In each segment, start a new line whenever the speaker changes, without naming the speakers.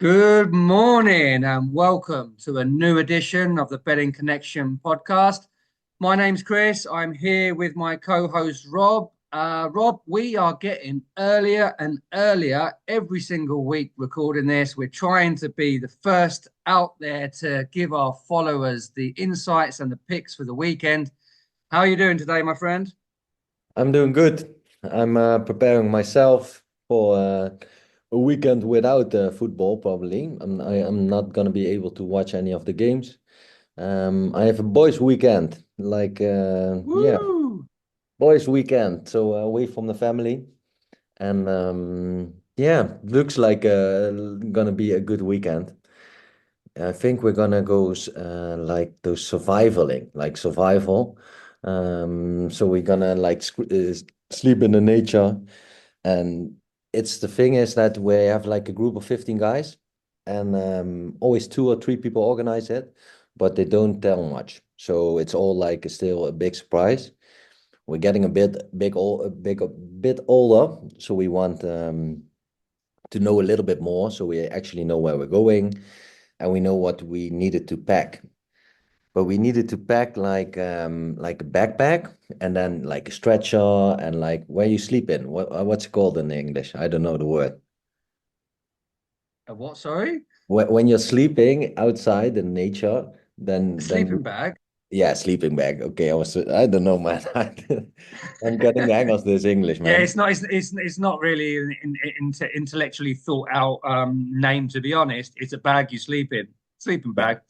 Good morning and welcome to a new edition of the Betting Connection podcast. My name's Chris. I'm here with my co-host Rob. Rob, we are getting earlier and earlier every single week recording this. We're trying to be the first out there to give our followers the insights and the picks for the weekend. How are you doing today, my friend?
I'm doing good. I'm preparing myself for a weekend without football, probably. I'm not gonna be able to watch any of the games. I have a boys' weekend, yeah,
Woo!
boys' weekend. So away from the family, and yeah, looks like gonna be a good weekend. I think we're gonna go like those survivaling, like survival. So we're gonna sleep in the nature, and it's the thing is that we have like a group of 15 guys, and always two or three people organize it, but they don't tell much. So it's all like still a big surprise. We're getting a bit older, so we want to know a little bit more, so we actually know where we're going and we know what we needed to pack. But we needed to pack like a backpack and then like a stretcher and like where you sleep in. What's it called in English? I don't know the word.
A what, sorry?
When you're sleeping outside in nature,
A
then
sleeping bag.
yeah, sleeping bag. Okay, I don't know, man. I'm getting the hang of this English,
Yeah,
man.
it's not really an intellectually thought out name, to be honest. It's a bag you sleep in, sleeping
Yeah,
bag.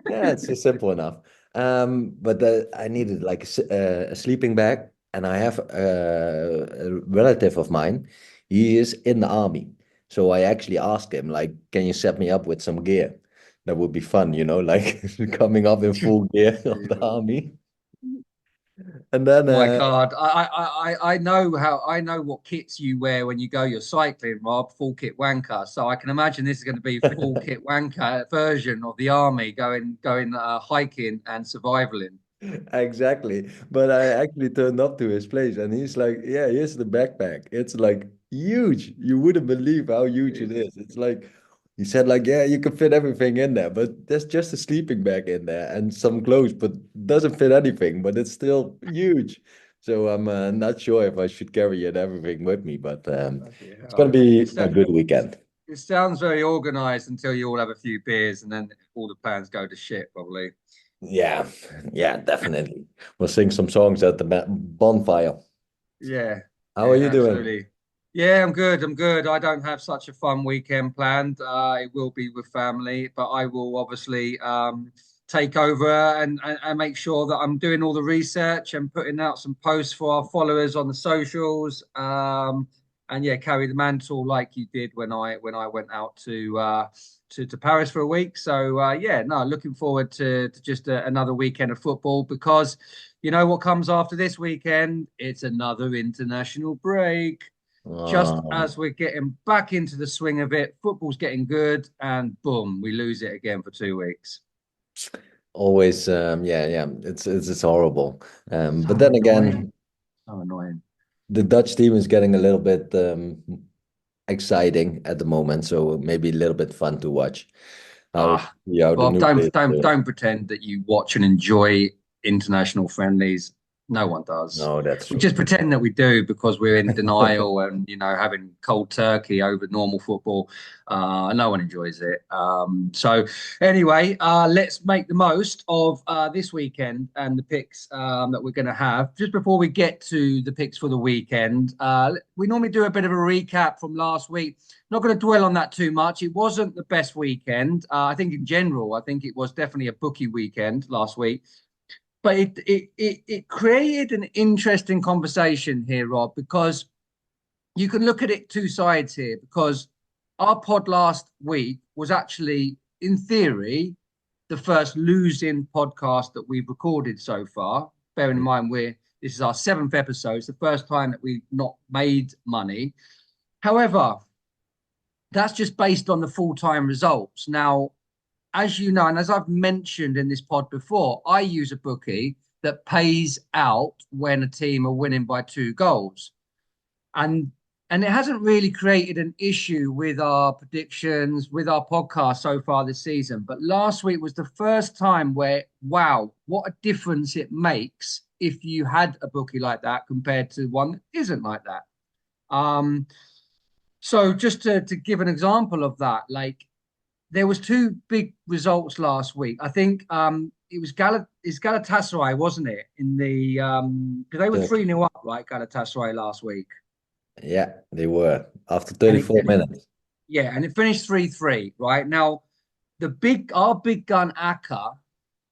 yeah, it's just simple enough. But I needed like a sleeping bag, and I have a relative of mine. He is in the army, so I actually asked him, like, "Can you set me up with some gear? That would be fun, like coming up in full gear of the army." And then,
My God, I know what kits you wear when you go you're cycling, Rob. Full kit wanker. So I can imagine this is going to be full kit wanker version of the army going hiking and survivaling.
exactly. But I actually turned up to his place, and he's like, "Yeah, here's the backpack. It's like huge. You wouldn't believe how huge it
Jesus.
is. It's like." He said, like, yeah, you can fit everything in there, but there's just a sleeping bag in there and some clothes, but doesn't fit anything, but it's still huge. So I'm not sure if I should carry it everything with me, but
Bloody
it's gonna
hell.
be a good weekend.
It sounds very organized until you all have a few beers and then all the plans go to shit, probably.
Yeah, yeah, definitely. We'll sing some songs at the bonfire.
Yeah,
How are
yeah,
you doing?
absolutely. Yeah, I'm good. I'm good. I don't have such a fun weekend planned. It will be with family, but I will obviously take over and make sure that I'm doing all the research and putting out some posts for our followers on the socials. And yeah, carry the mantle like you did when I went out to Paris for a week. So yeah, no, looking forward to just another weekend of football because. You know what comes after this weekend? It's another international break. Just
Um,
as we're getting back into the swing of it, football's getting good, and boom, we lose it again for 2 weeks.
Always, yeah, it's horrible. But
So
then
annoying.
again,
So annoying.
the Dutch team is getting a little bit exciting at the moment, so maybe a little bit fun to watch
Ah,
how the
Bob,
new players do it.
don't pretend that you watch and enjoy international friendlies. No one does.
No, that's
We
true.
just pretend that we do because we're in denial and having cold turkey over normal football. No one enjoys it. So anyway, let's make the most of this weekend and the picks that we're going to have. Just before we get to the picks for the weekend, we normally do a bit of a recap from last week. Not going to dwell on that too much. It wasn't the best weekend. I think in general, I think it was definitely a bookie weekend last week. But it created an interesting conversation here, Rob, because you can look at it two sides here. Because our pod last week was actually, in theory, the first losing podcast that we've recorded so far. Bearing in mind this is our seventh episode. It's the first time that we've not made money. However, that's just based on the full-time results. Now, as you know, and as I've mentioned in this pod before, I use a bookie that pays out when a team are winning by 2 goals. And and it hasn't really created an issue with our predictions, with our podcast so far this season. But last week was the first time where, wow, what a difference it makes if you had a bookie like that compared to one that isn't like that. Um, so just to give an example of that, like there was two big results last week. I think it was Galatasaray, wasn't it? In the because they were
So,
3-0 up, right? Galatasaray last week.
yeah, they were after
And it,
34
and it
minutes.
Yeah, and it finished 3-3, right? Now, our big gun Acca,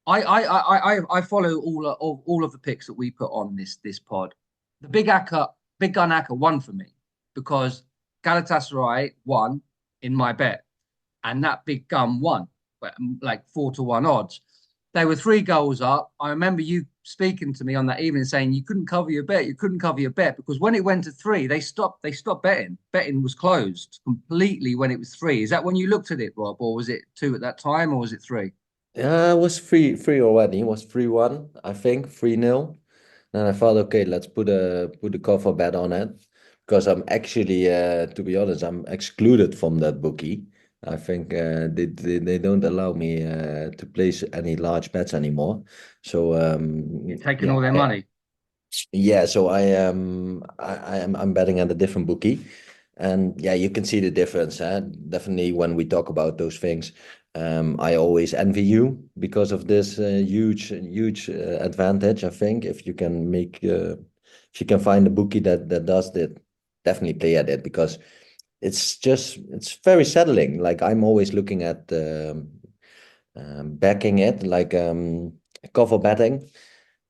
I follow all of the picks that we put on this pod. The big gun Acca won for me because Galatasaray won in my bet, and that big gun won, like 4-1 odds. They were 3 goals up. I remember you speaking to me on that evening saying you couldn't cover your bet. You couldn't cover your bet because when it went to 3, they stopped. They stopped betting. Betting was closed completely when it was 3. Is that when you looked at it, Rob, or was it 2 at that time, or was it 3?
Yeah, it was 3 already. It was 3-1, I think, 3-0. Then I thought, okay, let's put a cover bet on it because I'm actually, to be honest, I'm excluded from that bookie. I think they don't allow me to place any large bets anymore. So
You're taking
yeah,
all their money.
yeah. So I'm betting at a different bookie, and yeah, you can see the difference. Definitely when we talk about those things, I always envy you because of this huge advantage. I think if you can find a bookie that does that, definitely play at it because it's very settling. Like I'm always looking at backing it, like cover betting,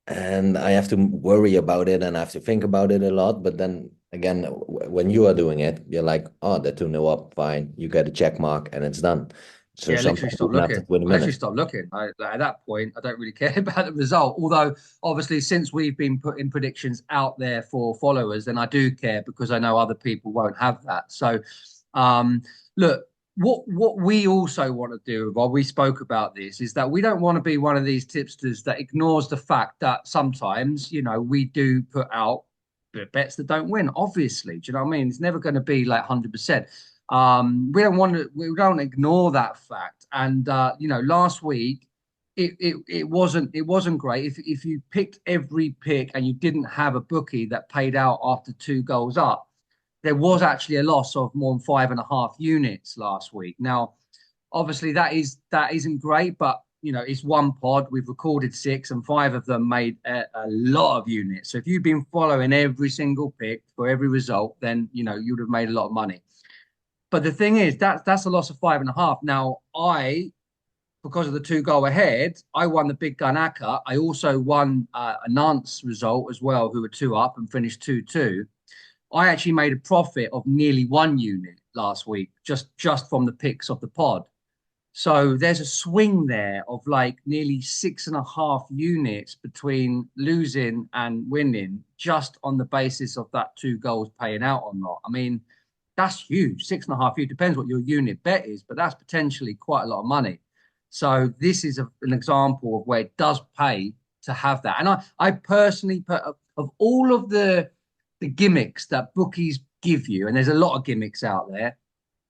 and I have to worry about it and I have to think about it a lot. But then again, when you are doing it, you're like, oh, they're 2-0 up, fine. You get a check mark and it's done. So
Yeah, literally
sometimes you
stop
even have to
looking.
win a
I literally
minute.
stopped looking. Like, at that point, I don't really care about the result. Although, obviously, since we've been putting predictions out there for followers, then I do care because I know other people won't have that. So, um, look, what we also want to do, while we spoke about this, is that we don't want to be one of these tipsters that ignores the fact that sometimes, we do put out bets that don't win. Obviously, do you know what I mean? It's never going to be like 100%. We don't ignore that fact. And last week it wasn't great. If you picked every pick and you didn't have a bookie that paid out after 2 goals up, there was actually a loss of more than 5.5 units last week. Now, obviously that isn't great, but it's one pod. We've recorded 6, and 5 of them made a lot of units. So if you've been following every single pick for every result, then you'd have made a lot of money. But the thing is, that's a loss of 5.5. Now, because of the 2 goal ahead, I won the Big Gun Acca. I also won a Nantes result as well, who were 2 up and finished 2-2. I actually made a profit of nearly 1 unit last week, just from the picks of the pod. So there's a swing there of like nearly 6.5 units between losing and winning just on the basis of that 2 goals paying out or not. I mean, that's huge. 6.5 units depends what your unit bet is, but that's potentially quite a lot of money. So this is an example of where it does pay to have that. And I personally put of all of the gimmicks that bookies give you, and there's a lot of gimmicks out there.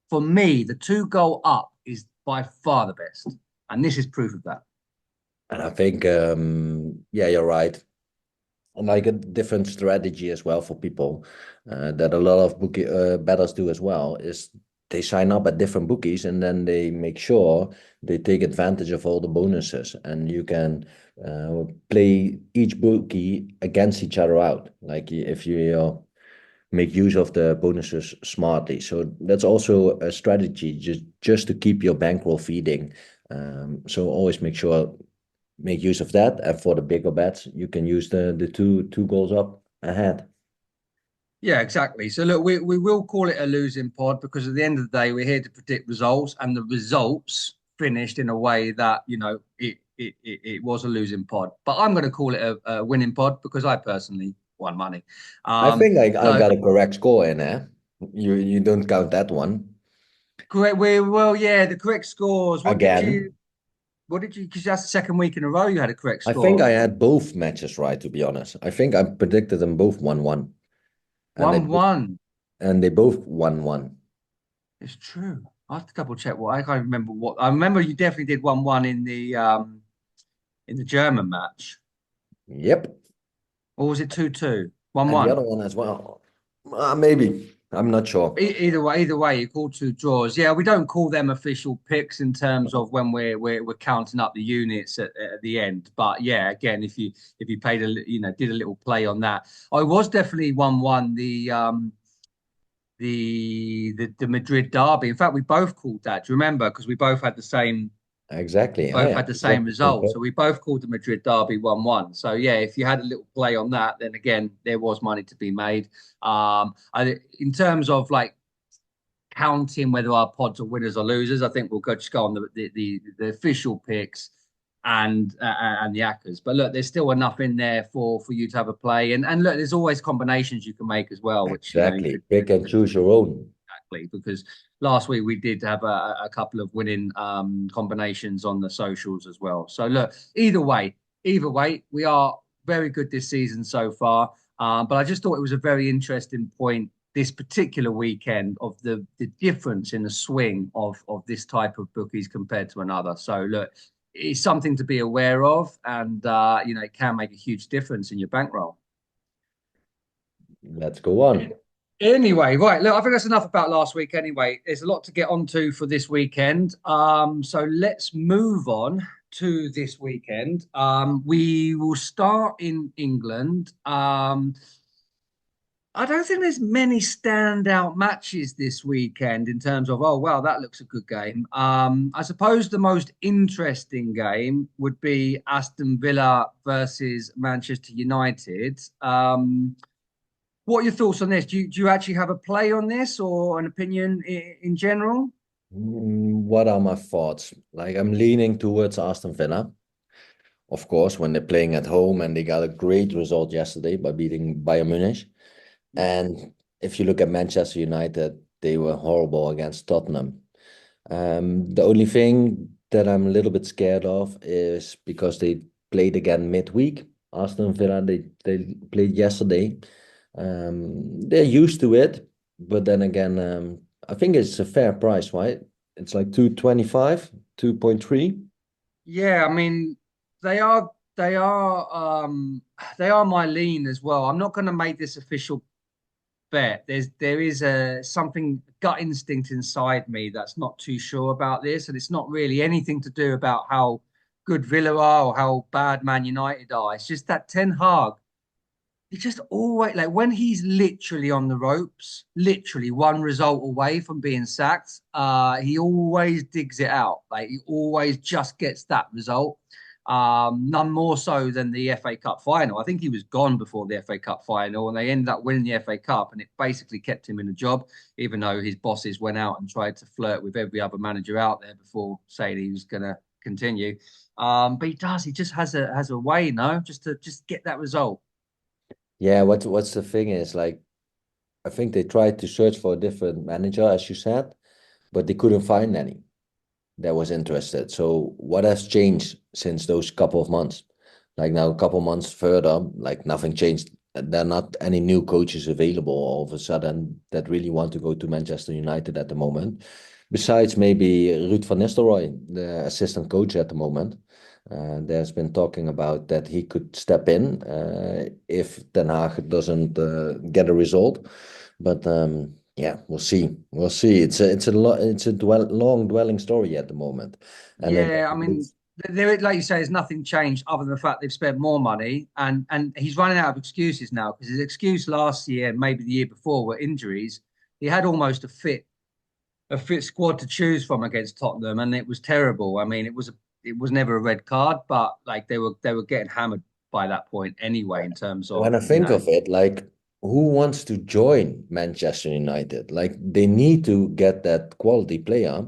For me, the 2 goal up is by far the best, and this is proof of that.
And I think, yeah, you're right. And like a different strategy as well for people that a lot of bookie bettors do as well is they sign up at different bookies and then they make sure they take advantage of all the bonuses and you can play each bookie against each other out. Like if you make use of the bonuses smartly. So that's also a strategy just to keep your bankroll feeding. So always make use of that. And for the bigger bets, you can use the two goals up ahead.
Yeah, exactly. So look, we will call it a losing pod because at the end of the day, we're here to predict results, and the results finished in a way that it was a losing pod. But I'm going to call it a winning pod because I personally won money.
I
Um,
think I
so
got a correct score in there. You don't count that one
correct. Well, yeah, the correct scores. What did
again.
you? What did you? Because that's the second week in a row you had a correct
I think
score.
I had both matches right, to be honest. I think I predicted them both 1-1, and they
1
both
1.
and they both won one.
It's true. I have to double check what I can't remember what I remember. You definitely did 1-1 in the German match,
Yep,
or was it 2-2?
and the
1-1.
other one as well. Maybe. I'm not sure.
Either way, you call two draws. Yeah, we don't call them official picks in terms of when we're counting up the units at the end. But yeah, again, if you paid did a little play on that, I was definitely 1-1 the Madrid derby. In fact, we both called that. Do you remember? Because we both had the same we
Exactly. Oh
both
yeah,
had the same
exactly.
result. So we both called the Madrid derby 1-1. So yeah, if you had a little play on that, then again, there was money to be made. In terms of like counting whether our pods are winners or losers, I think we'll just go on the official picks and the Accas. But look, there's still enough in there for you to have a play. And look, there's always combinations you can make as well, which you
Exactly.
could
Pick and choose your own.
exactly because last week we did have a couple of winning combinations on the socials as well. So look, either way, we are very good this season so far. But I just thought it was a very interesting point this particular weekend of the difference in the swing of this type of bookies compared to another. So look, it's something to be aware of, and it can make a huge difference in your bankroll.
Let's go on.
Anyway, right. Look, I think that's enough about last week. Anyway, there's a lot to get onto for this weekend. So let's move on to this weekend. We will start in England. I don't think there's many standout matches this weekend in terms of, oh, wow, that looks a good game. I suppose the most interesting game would be Aston Villa versus Manchester United. What are your thoughts on this? Do you actually have a play on this or an opinion in general?
What are my thoughts? Like I'm leaning towards Aston Villa, of course, when they're playing at home and they got a great result yesterday by beating Bayern Munich. And if you look at Manchester United, they were horrible against Tottenham. The only thing that I'm a little bit scared of is because they played again midweek. Aston Villa, they played yesterday. They're used to it, but then again, I think it's a fair price, right? It's like 225, 2.3.
Yeah, I mean, they are they are they are my lean as well. I'm not going to make this official bet. There is a something gut instinct inside me that's not too sure about this, and it's not really anything to do about how good Villa are or how bad Man United are. It's just that Ten Hag, he just always like when he's literally on the ropes, literally one result away from being sacked. He always digs it out. Like he always just gets that result. None more so than the FA Cup final. I think he was gone before the FA Cup final, and they ended up winning the FA Cup, and it basically kept him in a job, even though his bosses went out and tried to flirt with every other manager out there before saying he was going to continue. But he does. He just has a way, no, just to just get that result.
Yeah, what's the thing is like I think they tried to search for a different manager, as you said, but they couldn't find any that was interested. So what has changed since those couple of months? Like now, a couple of months further, like nothing changed. There are not any new coaches available all of a sudden that really want to go to Manchester United at the moment. Besides maybe Ruud van Nistelrooy, the assistant coach at the moment. There's been talking about that he could step in if Den Haag doesn't get a result. But yeah, we'll see. We'll see. It's a long dwelling story at the moment, and then
Yeah, I mean, there, like you say, there's nothing changed other than the fact they've spent more money, and he's running out of excuses now because his excuse last year and maybe the year before were injuries. He had almost a fit squad to choose from against Tottenham, and it was terrible. I mean, it was never a red card, but like they were getting hammered by that point anyway in terms of
when I think of it, like who wants to join Manchester United? Like they need to get that quality player,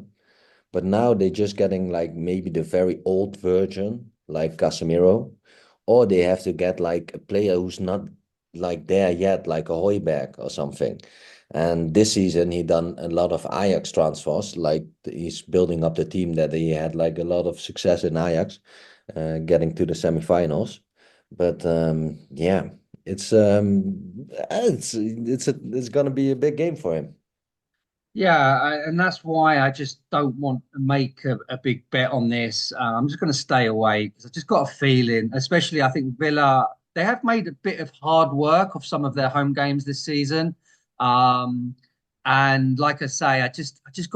but now they're just getting like maybe the very old version, like Casemiro, or they have to get like a player who's not like there yet, like a Højbjerg or something. And this season he done a lot of Ajax transfers, like he's building up the team that he had like a lot of success in Ajax, getting to the semifinals. But yeah, It's gonna be a big game for him.
Yeah, and that's why I just don't want to make a big bet on this. I'm just going to stay away because I just got a feeling, especially I think Villa, they have made a bit of hard work of some of their home games this season. Um, and like I say, I just I've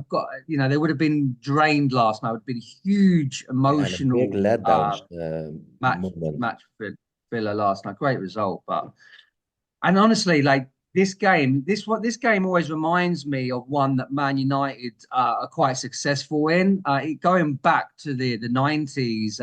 got, they would have been drained last night. It would have been a huge
Yeah, and a big
emotional
letdown
match
moment.
match for Villa last night. Great result, but and honestly, like this game always reminds me of one that Man United are quite successful in. Going back to the 90s,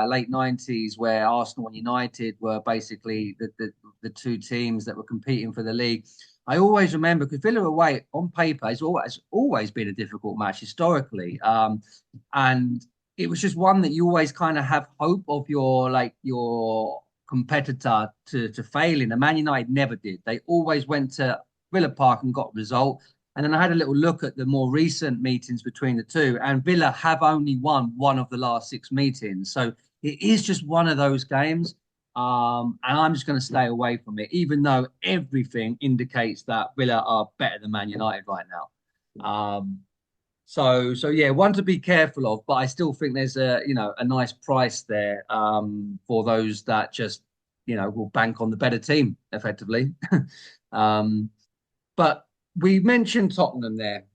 late 90s, where Arsenal and United were basically the two teams that were competing for the league. I always remember because Villa away on paper has always been a difficult match historically, and it was just one that you always kind of have hope of your competitor to fail in. And Man United never did. They always went to Villa Park and got a result. And then I had a little look at the more recent meetings between the two, and Villa have only won one of the last six meetings. So it is just one of those games. And I'm just going to stay away from it, even though everything indicates that Villa are better than Man United right now. So yeah, one to be careful of, but I still think there's a nice price there for those that just will bank on the better team effectively. um, but we mentioned Tottenham there,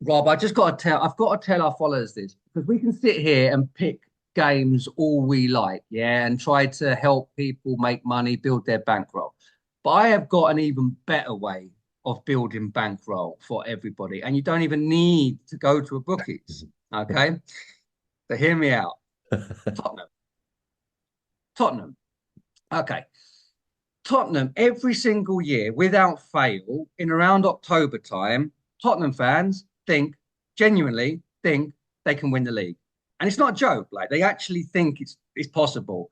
Rob. I've got to tell our followers this because we can sit here and pick games all we like, yeah, and try to help people make money, build their bankroll. But I have got an even better way of building bankroll for everybody, and you don't even need to go to a bookies. Okay, so hear me out. Tottenham, Tottenham. Okay, Tottenham every single year, without fail, in around October time, Tottenham fans genuinely think they can win the league. And it's not a joke. Like they actually think it's possible.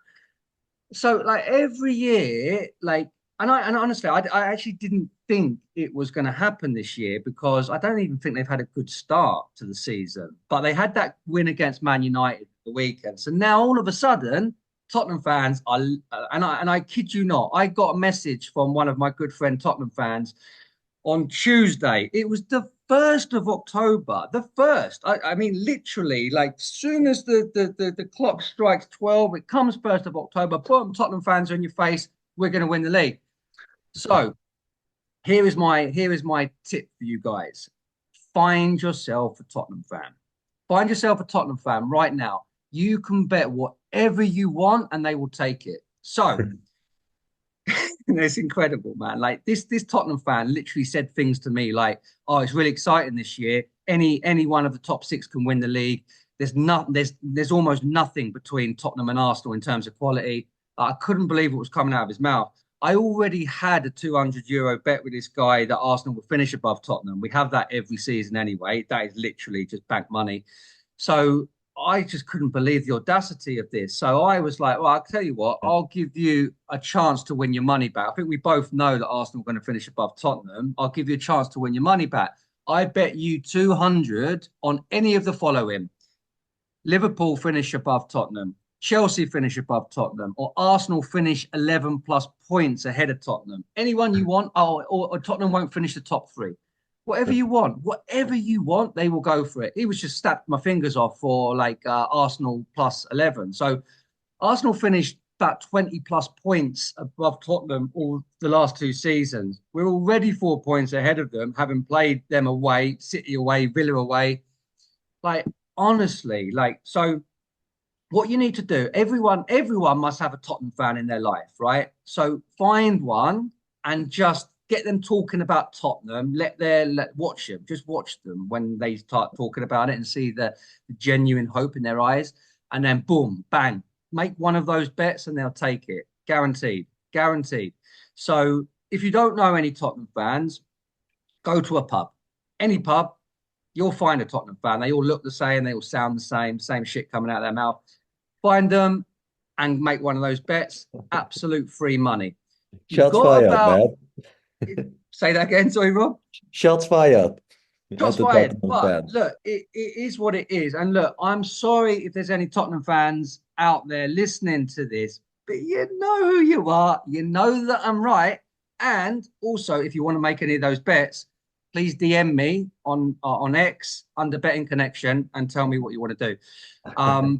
So like every year, and honestly, I actually didn't think it was going to happen this year because I don't even think they've had a good start to the season. But they had that win against Man United the weekend. So now all of a sudden, Tottenham fans are, and I kid you not, I got a message from one of my good friend Tottenham fans on Tuesday. It was the 1st of October. The first. I mean, literally, like soon as the clock strikes 12, it comes 1st of October. Boom, Tottenham fans are in your face. We're going to win the league. So here is my tip for you guys. Find yourself a Tottenham fan. Find yourself a Tottenham fan right now. You can bet whatever you want and they will take it. So it's incredible, man. Like this Tottenham fan literally said things to me like, "Oh, it's really exciting this year. Any one of the top six can win the league. There's almost nothing between Tottenham and Arsenal in terms of quality." I couldn't believe what was coming out of his mouth. I already had a €200 bet with this guy that Arsenal would finish above Tottenham. We have that every season anyway. That is literally just bank money. So I just couldn't believe the audacity of this. So I was like, well, I'll tell you what, I'll give you a chance to win your money back. I think we both know that Arsenal are going to finish above Tottenham. I'll give you a chance to win your money back. I bet you 200 on any of the following. Liverpool finish above Tottenham, Chelsea finish above Tottenham, or Arsenal finish 11 plus points ahead of Tottenham. Anyone you want, or Tottenham won't finish the top three. Whatever you want, they will go for it. He was just snapped my fingers off for Arsenal plus 11. So Arsenal finished about 20 plus points above Tottenham all the last two seasons. We're already 4 points ahead of them, having played them away, City away, Villa away. Like, honestly, so what you need to do, everyone must have a Tottenham fan in their life, right? So find one and just get them talking about Tottenham. Watch them, just watch them when they start talking about it and see the genuine hope in their eyes. And then boom, bang, make one of those bets and they'll take it. Guaranteed, guaranteed. So if you don't know any Tottenham fans, go to a pub, any pub, you'll find a Tottenham fan. They all look the same, they all sound the same shit coming out of their mouth. Find them and make one of those bets. Absolute free money.
Shots fired, man.
Say that again, sorry, Rob.
Shots fired.
Shots fired. But look, it is what it is. And look, I'm sorry if there's any Tottenham fans out there listening to this, but you know who you are. You know that I'm right. And also, if you want to make any of those bets, please DM me on X under Betting Connection and tell me what you want to do.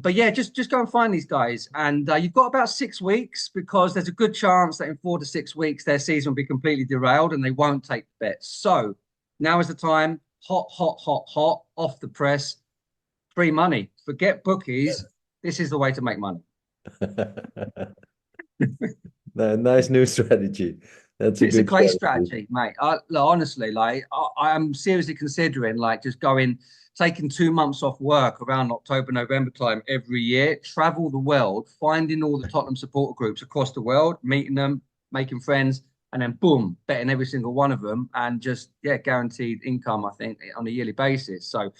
But yeah, just go and find these guys, and you've got about 6 weeks because there's a good chance that in 4 to 6 weeks their season will be completely derailed and they won't take the bets. So now is the time. Hot, hot, hot, hot, off the press, free money. Forget bookies. This is the way to make money.
Nice new strategy. That's a
It's a
good
great
strategy.
strategy, mate. Look, honestly, like I am seriously considering like just taking 2 months off work around October, November time every year, travel the world, finding all the Tottenham supporter groups across the world, meeting them, making friends, and then boom, betting every single one of them, and just guaranteed income, I think, on a yearly basis. So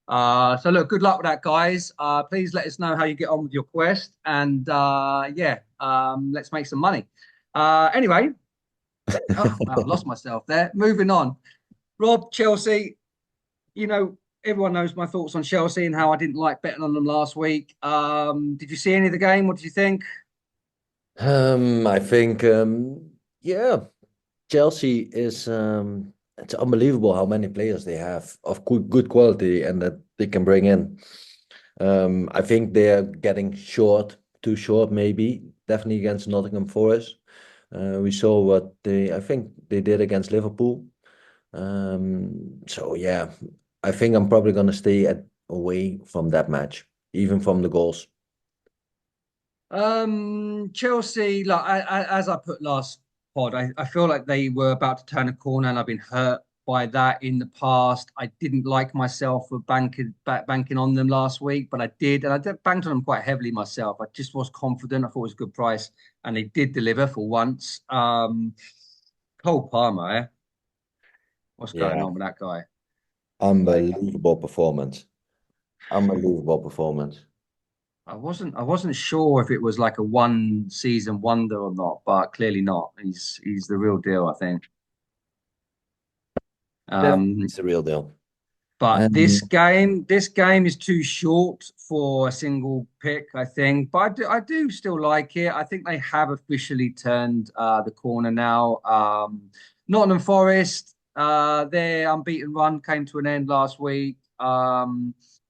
look, good luck with that, guys. Please let us know how you get on with your quest, and let's make some money. Anyway. Oh, wow, I lost myself there. Moving on. Rob, Chelsea, everyone knows my thoughts on Chelsea and how I didn't like betting on them last week. Did you see any of the game? What did you think?
I think, yeah, Chelsea is it's unbelievable how many players they have of good quality and that they can bring in. I think they're getting too short, maybe. Definitely against Nottingham Forest. We saw what I think they did against Liverpool. So yeah, I think I'm probably gonna stay away from that match, even from the goals.
Chelsea, like as I put last pod, I feel like they were about to turn a corner, and I've been hurt by that in the past. I didn't like myself for banking on them last week, but I did, and banked on them quite heavily myself. I just was confident. I thought it was a good price, and they did deliver for once. Cole Palmer, eh? What's going
Yeah,
on with that guy? Like,
unbelievable performance. Unbelievable performance.
I wasn't sure if it was like a one season wonder or not, but clearly not. He's the real deal, I think.
Definitely,
Um,
it's the real deal.
but this
And
game is too short for a single pick, I think. But I do still like it. I think they have officially turned the corner now. Nottingham Forest, their unbeaten run came to an end last week.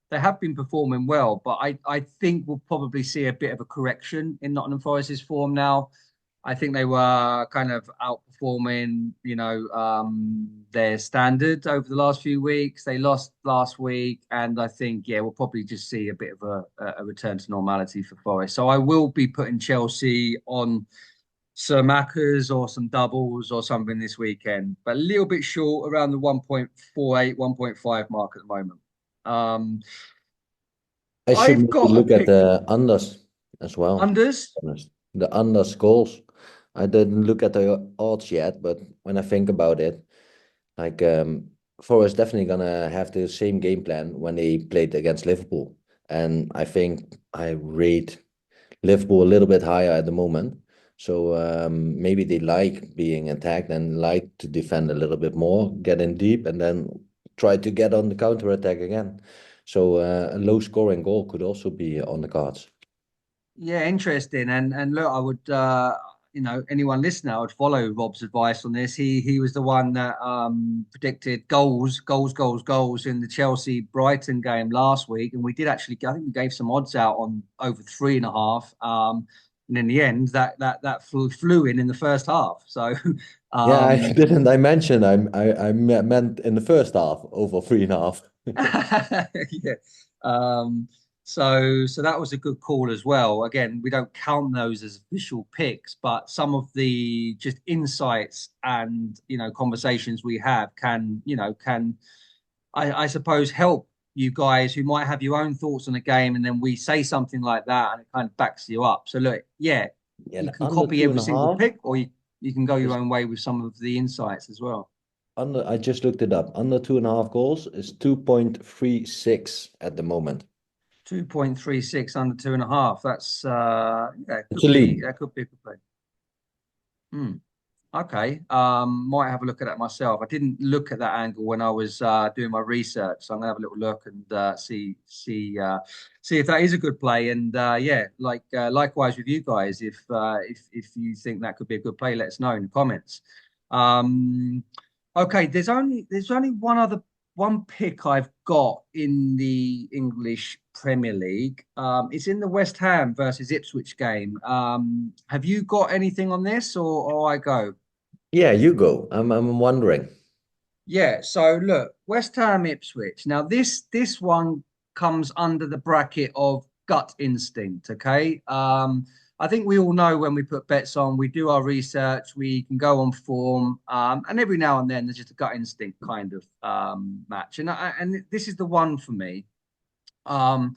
They have been performing well, but I think we'll probably see a bit of a correction in Nottingham Forest's form now. I think they were kind of outperforming, their standard over the last few weeks. They lost last week, and I think, we'll probably just see a bit of a return to normality for Forest. So I will be putting Chelsea on some Accas or some doubles or something this weekend, but a little bit short around the 1.48, 1.5 mark at the moment. Um,
I should
I've
maybe
got a
look at
pick
the unders as well.
unders.
Honest. The unders goals. I didn't look at the odds yet, but when I think about it, like Forest definitely gonna have the same game plan when they played against Liverpool. And I think I rate Liverpool a little bit higher at the moment. So maybe they like being attacked and like to defend a little bit more, get in deep, and then try to get on the counter attack again. So a low scoring goal could also be on the cards.
Yeah, interesting. And look, I would anyone listening, I would follow Rob's advice on this. He was the one that predicted goals in the Chelsea Brighton game last week, and we did actually. I think we gave some odds out on over 3.5. And in the end, that flew in the first half. So,
Yeah, I
um,
didn't. I mentioned meant in the first half over 3.5.
yeah. Um, so that was a good call as well. Again, we don't count those as official picks, but some of the just insights and conversations we have can I suppose help you guys who might have your own thoughts on the game, and then we say something like that and it kind of backs you up. So look, yeah,
Yeah,
you
the
can
under
copy
two and
every
a
single
half
pick, or you can go your
is
own way with some of the insights as well.
under. I just looked it up. Under 2.5 goals is 2.36 at the moment.
2.36 under 2.5. That's
It's a lead.
that could be a good play. Hmm. Okay. Might have a look at that myself. I didn't look at that angle when I was doing my research, so I'm gonna have a little look and see if that is a good play. And yeah, likewise with you guys, if you think that could be a good play, let us know in the comments. Um, okay. There's only one pick I've got in the English Premier League. It's in the West Ham versus Ipswich game. Have you got anything on this, or I go?
Yeah, you go. I'm wondering.
Yeah, so look, West Ham Ipswich. Now this one comes under the bracket of gut instinct, okay? I think we all know when we put bets on, we do our research, we can go on form, and every now and then there's just a gut instinct kind of match. And this is the one for me. Um,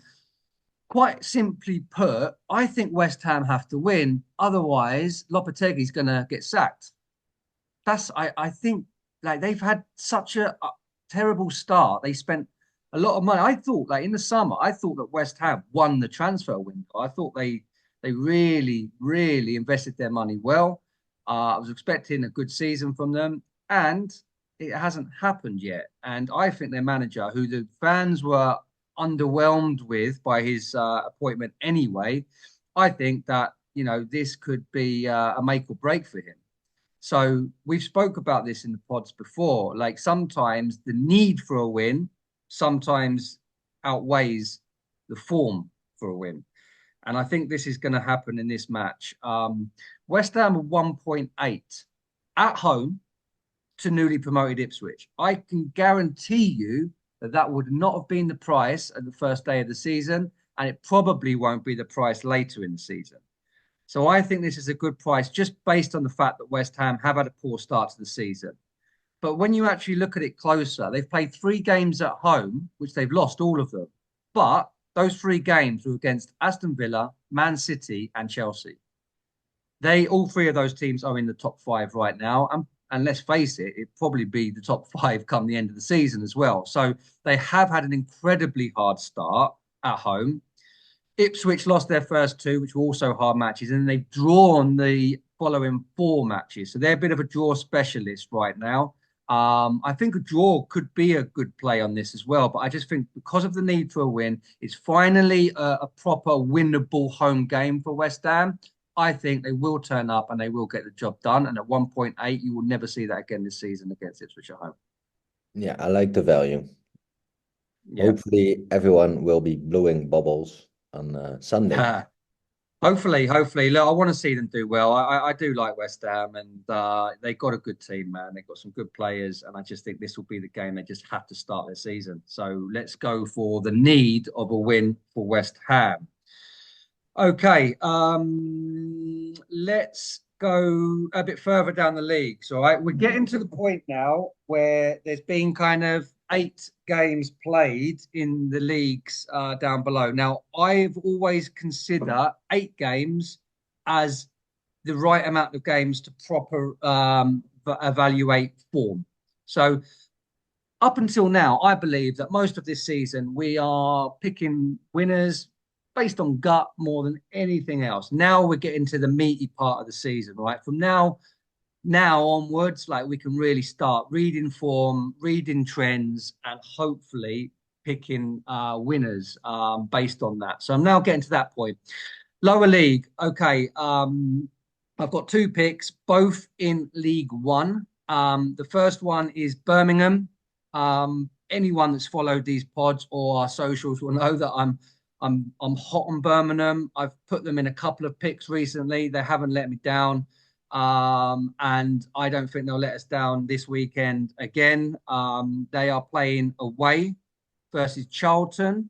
Quite simply put, I think West Ham have to win, otherwise Lopetegui's going to get sacked. I think like they've had such a terrible start. They spent a lot of money. I thought like in the summer, I thought that West Ham won the transfer window. I thought they really invested their money well. I was expecting a good season from them, and it hasn't happened yet. And I think their manager, who the fans were underwhelmed with by his appointment anyway, I think that this could be a make or break for him. So we've spoke about this in the pods before. Like sometimes the need for a win sometimes outweighs the form for a win. And I think this is going to happen in this match. West Ham are 1.8 at home to newly promoted Ipswich. I can guarantee you that that would not have been the price at the first day of the season, and it probably won't be the price later in the season. So I think this is a good price just based on the fact that West Ham have had a poor start to the season. But when you actually look at it closer, they've played 3 games at home, which they've lost all of them. But those 3 games were against Aston Villa, Man City, and Chelsea. All 3 of those teams are in the top 5 right now. And let's face it, it'd probably be the top 5 come the end of the season as well. So they have had an incredibly hard start at home. Ipswich lost their first 2, which were also hard matches, and they've drawn the following 4 matches. So they're a bit of a draw specialist right now. I think a draw could be a good play on this as well, but I just think because of the need for a win, it's finally a proper winnable home game for West Ham. I think they will turn up and they will get the job done. And at 1.8, you will never see that again this season against Ipswich at home.
Yeah, I like the value.
Yeah.
Hopefully, everyone will be blowing bubbles on Sunday.
Hopefully. Look, I want to see them do well. I do like West Ham, and they got a good team, man. They've got some good players, and I just think this will be the game they just have to start their season. So let's go for the need of a win for West Ham. Okay, let's go a bit further down the league. So we're getting to the point now where there's been kind of 8 games played in the leagues down below. Now, I've always considered 8 games as the right amount of games to proper evaluate form. So up until now, I believe that most of this season we are picking winners based on gut more than anything else. Now we're getting to the meaty part of the season, right? From now onwards, like we can really start reading form, reading trends, and hopefully picking winners based on that. So I'm now getting to that point. Lower league, okay. I've got 2 picks, both in League One. The first one is Birmingham. Anyone that's followed these pods or our socials will know that I'm hot on Birmingham. I've put them in a couple of picks recently. They haven't let me down. And I don't think they'll let us down this weekend again. They are playing away versus Charlton.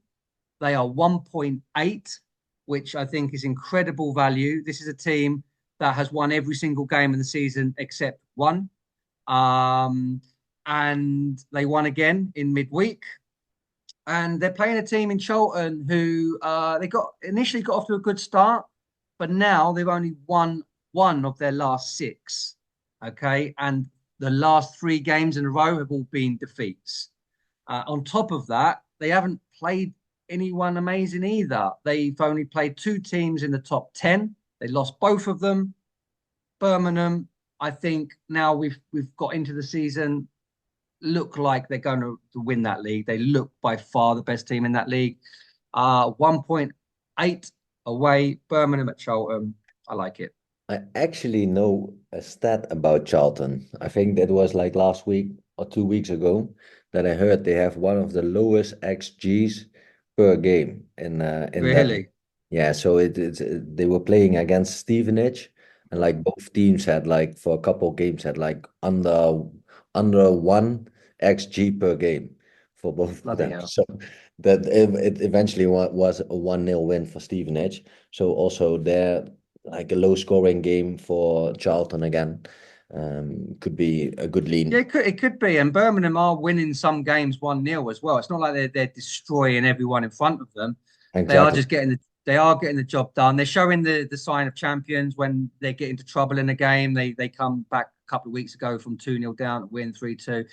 They are 1.8, which I think is incredible value. This is a team that has won every single game in the season except one. And they won again in midweek. And they're playing a team in Charlton who they initially got off to a good start, but now they've only won 1 of their last 6. Okay. And the last 3 games in a row have all been defeats. On top of that, they haven't played anyone amazing either. They've only played 2 teams in the top 10. They lost both of them, Birmingham I think now we've got into the season, look like they're going to win that league. They look by far the best team in that league. 1.8 away, Birmingham at Charlton. I like it.
I actually know a stat about Charlton. I think that was like last week or 2 weeks ago that I heard they have one of the lowest XGs per game in that.
Really?
Yeah, so they were playing against Stevenage, and like both teams had like for a couple of games had like under one XG per game for both of
Bloody
them.
hell.
So that it eventually was a 1-0 win for Stevenage. So also there like a low scoring game for Charlton again. Could be a good
Yeah,
lean.
it could be. And Birmingham are winning some games 1-0 as well. It's not like they're destroying everyone in front of them. They are
Exactly.
just getting the job done. They're showing the sign of champions when they get into trouble in a game. They come back a couple of weeks ago from 2-0 down to win 3-2.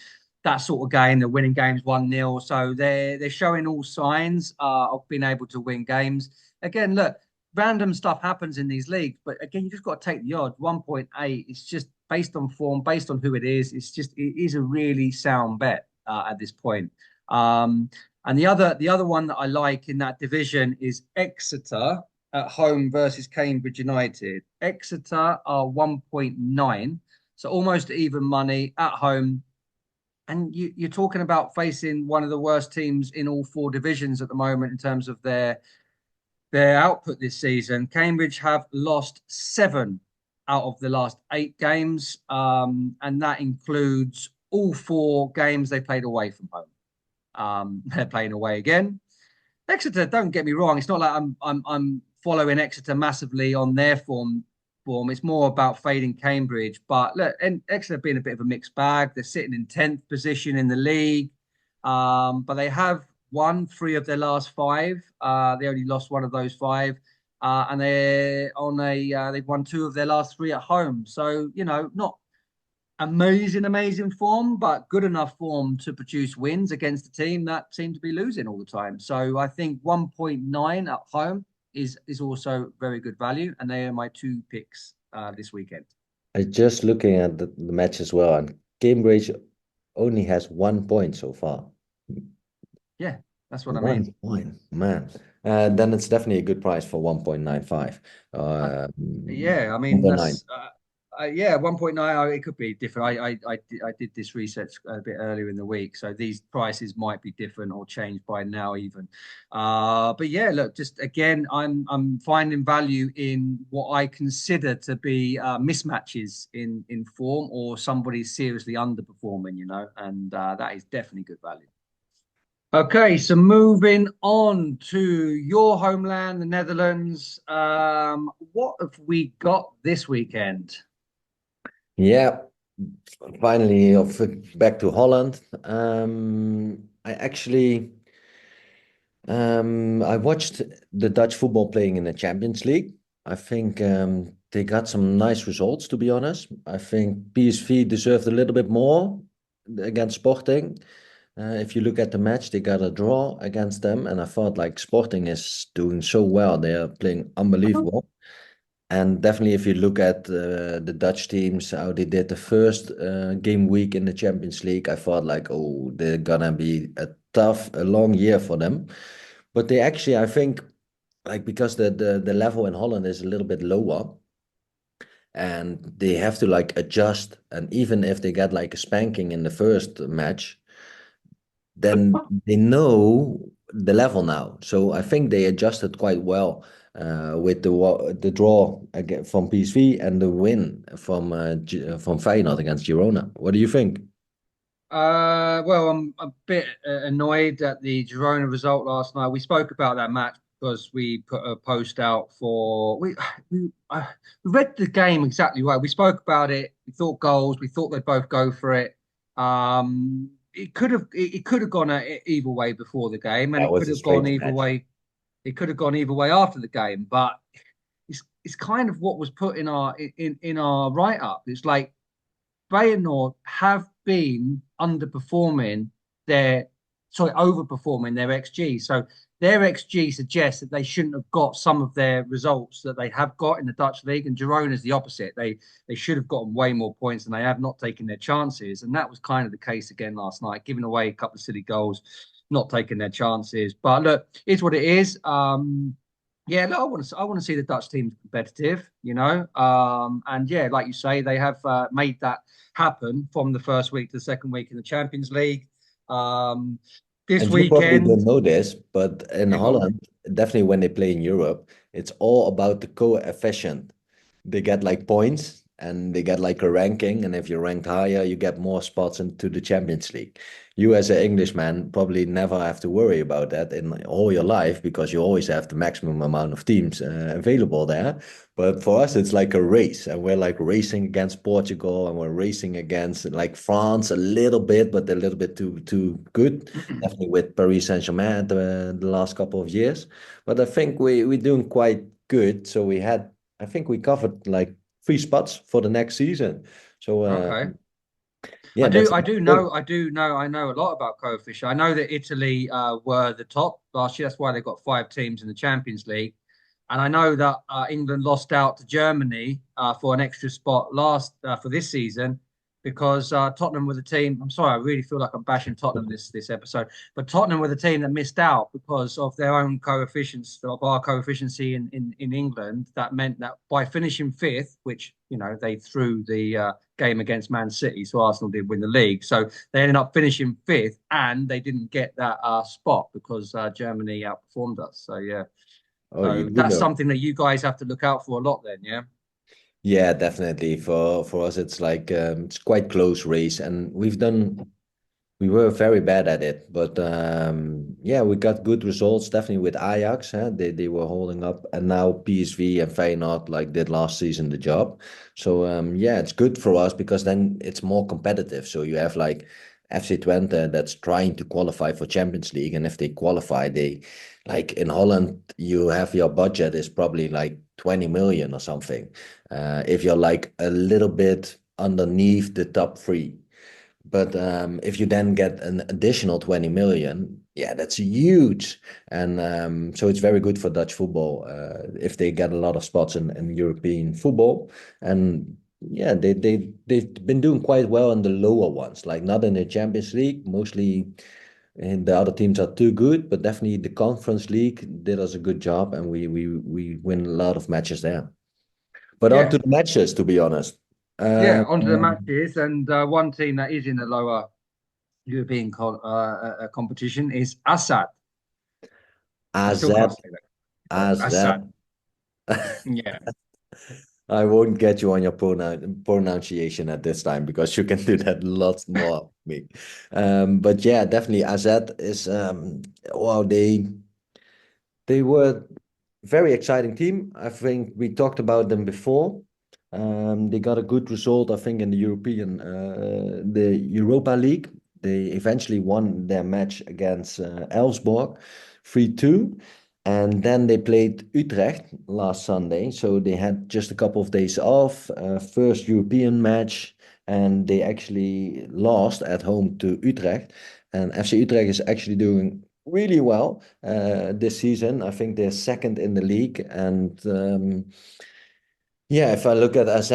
That sort of game. They're winning games 1-0. So they're showing all signs of being able to win games. Again, look, random stuff happens in these leagues, but again, you just got to take the odds. 1.8, it's just based on form, based on who it is. It is a really sound bet at this point. And the other one that I like in that division is Exeter at home versus Cambridge United. Exeter are 1.9, so almost even money at home. And you're talking about facing one of the worst teams in all four divisions at the moment in terms of their output this season. Cambridge have lost 7 out of the last 8 games, and that includes all 4 games they played away from home. They're playing away again. Exeter, don't get me wrong, it's not like I'm following Exeter massively on their form. It's more about fading Cambridge. But look, and Exeter have been a bit of a mixed bag. They're sitting in 10th position in the league, but they have won 3 of their last 5. They only lost 1 of those 5. And they've won 2 of their last 3 at home. So, not amazing form, but good enough form to produce wins against a team that seem to be losing all the time. So I think 1.9 at home is also very good value, and they are my 2 picks this weekend.
I just looking at the match as well, and Cambridge only has 1 point so far.
Yeah, that's what I
One
mean.
point, man. Then it's definitely a good price for 1.95.
I, yeah, I mean
1.9.
that's yeah, 1.9. It could be different. I did this research a bit earlier in the week, so these prices might be different or changed by now even. But yeah, look, just again, I'm finding value in what I consider to be mismatches in form or somebody seriously underperforming, and that is definitely good value. Okay, so moving on to your homeland, the Netherlands. What have we got this weekend?
Yeah, finally back to Holland. I actually I watched the Dutch football playing in the Champions League. I think they got some nice results, to be honest. I think PSV deserved a little bit more against Sporting. If you look at the match, they got a draw against them, and I thought like Sporting is doing so well. They are playing unbelievable. And definitely, if you look at the Dutch teams, how they did the first game week in the Champions League, I thought like, oh, they're gonna be a long year for them. But they actually, I think, like because the level in Holland is a little bit lower, and they have to like adjust. And even if they get like a spanking in the first match, then they know the level now. So I think they adjusted quite well with the draw again from PSV and the win from Feyenoord against Girona. What do you think?
Well, I'm a bit annoyed at the Girona result last night. We spoke about that match because we put a post out for we read the game exactly right. We spoke about it. We thought goals. We thought they'd both go for it. It could have gone either way before the game, and
That
it could
was a
have gone
strange
either
match.
way. It could have gone either way after the game, but it's kind of what was put in our write up. It's like Feyenoord have been underperforming their overperforming their XG. So their XG suggests that they shouldn't have got some of their results that they have got in the Dutch league. And Girona is the opposite. They should have gotten way more points and they have not taken their chances. And that was kind of the case again last night, giving away a couple of silly goals, not taking their chances. But look, it's what it is. Yeah, look, I want to see the Dutch team competitive, you know. And yeah, like you say, they have made that happen from the first week to the second week in the Champions League. Um, this
And you probably
weekend,
don't know this, but in
yeah, go on.
Holland, definitely when they play in Europe, it's all about the coefficient. They get like points and they get like a ranking. And if you're ranked higher, you get more spots into the Champions League. You, as an Englishman, probably never have to worry about that in all your life because you always have the maximum amount of teams available there. But for us, it's like a race, and we're like racing against Portugal, and we're racing against like France a little bit, but a little bit too good. Definitely with Paris Saint-Germain the last couple of years. But I think we're doing quite good. So I think we covered like 3 spots for the next season. So
Okay.
yeah, that's good.
I know a lot about coefficient. I know that Italy were the top last year. That's why they got 5 teams in the Champions League. And I know that England lost out to Germany for an extra spot for this season because Tottenham were the team. I'm sorry, I really feel like I'm bashing Tottenham this episode, but Tottenham were the team that missed out because of their own coefficients of our coefficiency in England. That meant that by finishing fifth, which you know they threw the game against Man City, so Arsenal did win the league. So they ended up finishing fifth, and they didn't get that spot because Germany outperformed us. So yeah.
Oh, you
So
do
that's
know.
something that you guys have to look out for a lot then, yeah?
Yeah, definitely. For us, it's like it's quite close race, and we were very bad at it, but yeah, we got good results definitely with Ajax. Huh? They were holding up, and now PSV and Feyenoord like did last season the job. So yeah, it's good for us because then it's more competitive. So you have like FC Twente that's trying to qualify for Champions League, and if they qualify, they like in Holland, you have your budget is probably like 20 million or something. If you're like a little bit underneath the top three. But if you then get an additional 20 million, yeah, that's huge. And so it's very good for Dutch football if they get a lot of spots in European football. And yeah, they've been doing quite well in the lower ones, like not in the Champions League, mostly. And the other teams are too good, but definitely the Conference League did us a good job, and we win a lot of matches there. But on to
Yeah,
the matches, to be honest.
yeah.
Um,
Onto the matches, and one team that is in the lower European competition is Assad. I
AZ,
still can't say that. Right,
AZ.
Assad. Yeah,
I won't get you on your pronunciation at this time because you can do that lots more me. But yeah, definitely AZ is wow, they were very exciting team. I think we talked about them before. They got a good result, I think, in the Europa League. They eventually won their match against Elfsborg 3-2. And then they played Utrecht last Sunday. So they had just a couple of days off, first European match, and they actually lost at home to Utrecht. And FC Utrecht is actually doing really well this season. I think they're second in the league. And yeah, if I look at AZ,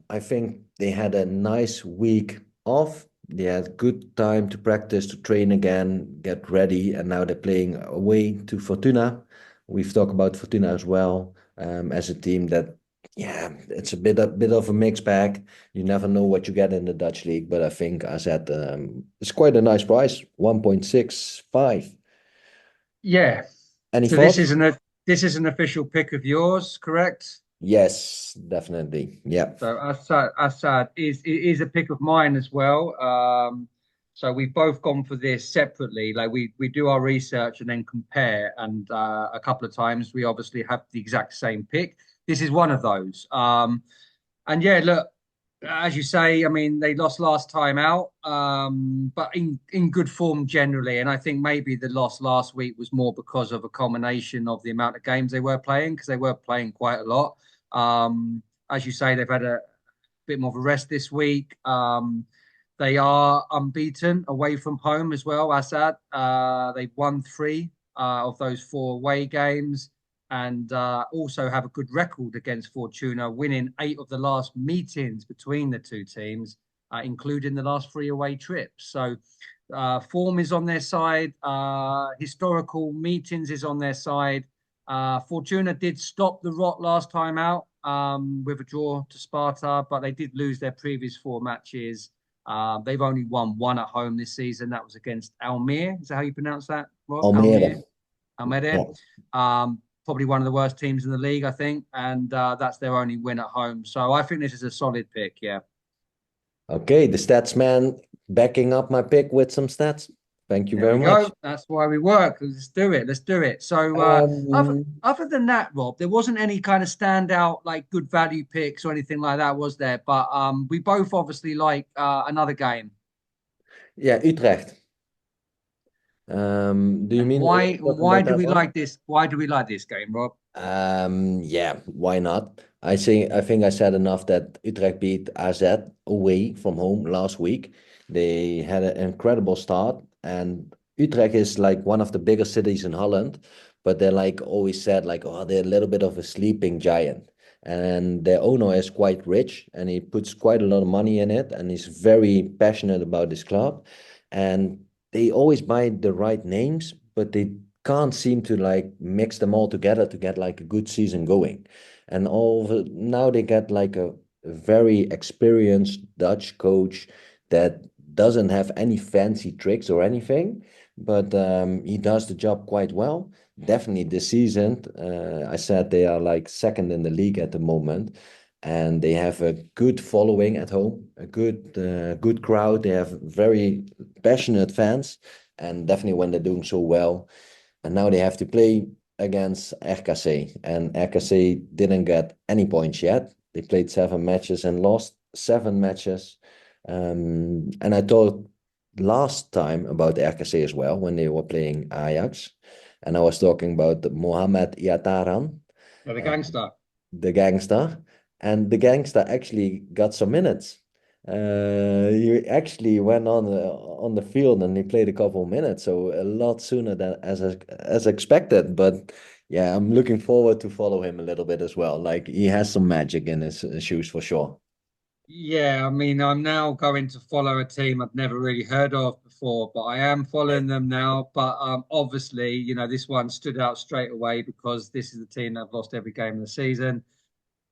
I think they had a nice week off. They had good time to practice, to train again, get ready, and now they're playing away to Fortuna. We've talked about Fortuna as well as a team that, yeah, it's a bit of a mixed bag. You never know what you get in the Dutch league, but I think AZ it's quite a nice price, 1.65.
yeah.
Any
So
thoughts?
this is an official pick of yours, correct?
Yes, definitely. Yeah.
So Assad is a pick of mine as well. So we've both gone for this separately. Like we do our research and then compare, and a couple of times we obviously have the exact same pick. This is one of those. And yeah, look, as you say, I mean they lost last time out, but in good form generally. And I think maybe the loss last week was more because of a combination of the amount of games they were playing because they were playing quite a lot. As you say, they've had a bit more of a rest this week. They are unbeaten away from home as well, Assad. They've won three of those four away games and also have a good record against Fortuna, winning 8 of the last meetings between the two teams, including the last 3 away trips. So form is on their side. Historical meetings is on their side. Fortuna did stop the rot last time out with a draw to Sparta, but they did lose their previous 4 matches. They've only won 1 at home this season. That was against Almere. Is that how you pronounce that, Rob?
Almere.
Almere.
Yeah.
Probably one of the worst teams in the league, I think. And that's their only win at home. So I think this is a solid pick, yeah.
Okay, the stats man backing up my pick with some stats. Thank you
There
very
we
much.
go. That's why we work. Let's do it. Let's do it. So,
Um,
other than that, Rob, there wasn't any kind of standout like good value picks or anything like that, was there? But we both obviously like another game.
yeah, Utrecht. Do you
And
mean
why?
talking
Why
about
do
that
we
one?
like this? Why do we like this game, Rob?
Yeah, why not? I think I said enough that Utrecht beat AZ away from home last week. They had an incredible start, and Utrecht is like one of the biggest cities in Holland, but they're like always said like, oh, they're a little bit of a sleeping giant. And their owner is quite rich, and he puts quite a lot of money in it, and he's very passionate about this club. And they always buy the right names, but they can't seem to like mix them all together to get like a good season going. And now they get like a very experienced Dutch coach that doesn't have any fancy tricks or anything, but he does the job quite well. Definitely this season, I said they are like second in the league at the moment, and they have a good following at home, a good crowd. They have very passionate fans, and definitely when they're doing so well, and now they have to play against RKC, and RKC didn't get any points yet. They played 7 matches and lost 7 matches. And I thought last time about RKC as well when they were playing Ajax, and I was talking about Mohamed Iataran,
Yeah, the
uh,
gangster.
the gangster, and the gangster actually got some minutes. He actually went on the field and he played a couple of minutes, so a lot sooner than as expected. But yeah, I'm looking forward to follow him a little bit as well. Like he has some magic in his shoes for sure.
Yeah, I mean, I'm now going to follow a team I've never really heard of before, but I am following them now. But obviously, this one stood out straight away because this is the team that have lost every game of the season.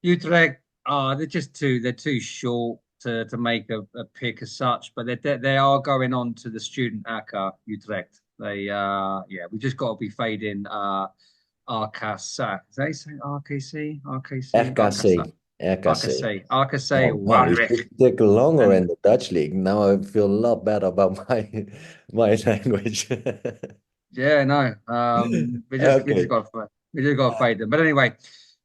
Utrecht, they're too short to make a pick as such, but they are going on to the student Acca, Utrecht. We just got to be fading RKC. Is that you say RKC? RKC? RKC.
RKC, RKC.
RKC
Oh man, we
Waalwijk.
should stick longer
And
in the Dutch league. Now I feel a lot better about my language.
yeah, no, we just
Okay.
got to fade them. But anyway,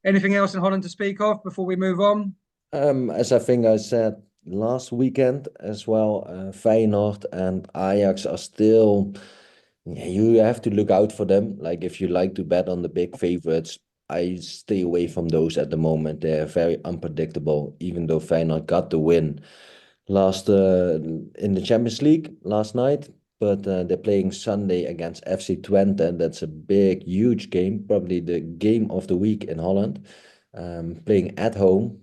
anything else in Holland to speak of before we move on?
As I think I said last weekend as well, Feyenoord and Ajax are still, yeah, you have to look out for them. Like if you like to bet on the big favorites, I stay away from those at the moment. They're very unpredictable, even though Feyenoord got the win last in the Champions League last night. But they're playing Sunday against FC Twente, and that's a big, huge game, probably the game of the week in Holland. Playing at home.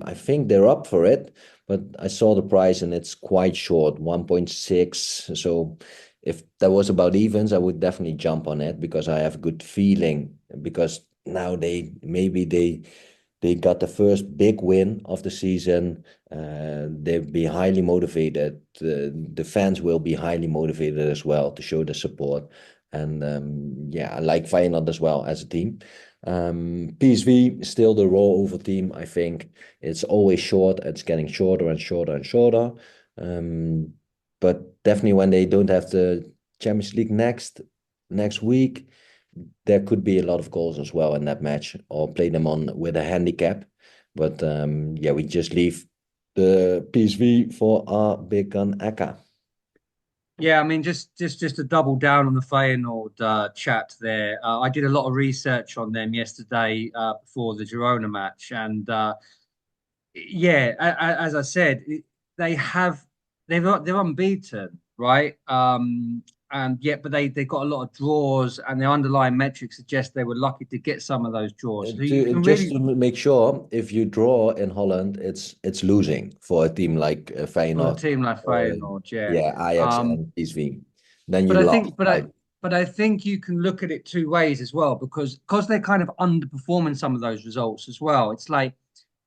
I think they're up for it, but I saw the price and it's quite short, 1.6. So if that was about evens, I would definitely jump on it because I have a good feeling because now they got the first big win of the season. They'll be highly motivated. The fans will be highly motivated as well to show the support. And yeah, I like Feyenoord as well as a team. PSV still the rollover team. I think it's always short. It's getting shorter and shorter and shorter. Um, but definitely when they don't have the Champions League next week, there could be a lot of goals as well in that match, or play them on with a handicap. But yeah, we just leave the PSV for our Big Gun Acca.
Yeah, I mean, just to double down on the Feyenoord chat there. I did a lot of research on them yesterday before the Girona match, and yeah, as I said, they have they're unbeaten, right? And yet, but they got a lot of draws, and their underlying metrics suggest they were lucky to get some of those draws. So you
To
can
just
really,
to make sure, if you draw in Holland, it's losing for a team like
for a
Feyenoord,
team like
or
Feyenoord, yeah.
yeah, Ajax
Um,
and PSV. Then you
but I
lost,
think, but I,
like,
but I think you can look at it two ways as well because they're kind of underperforming some of those results as well. It's like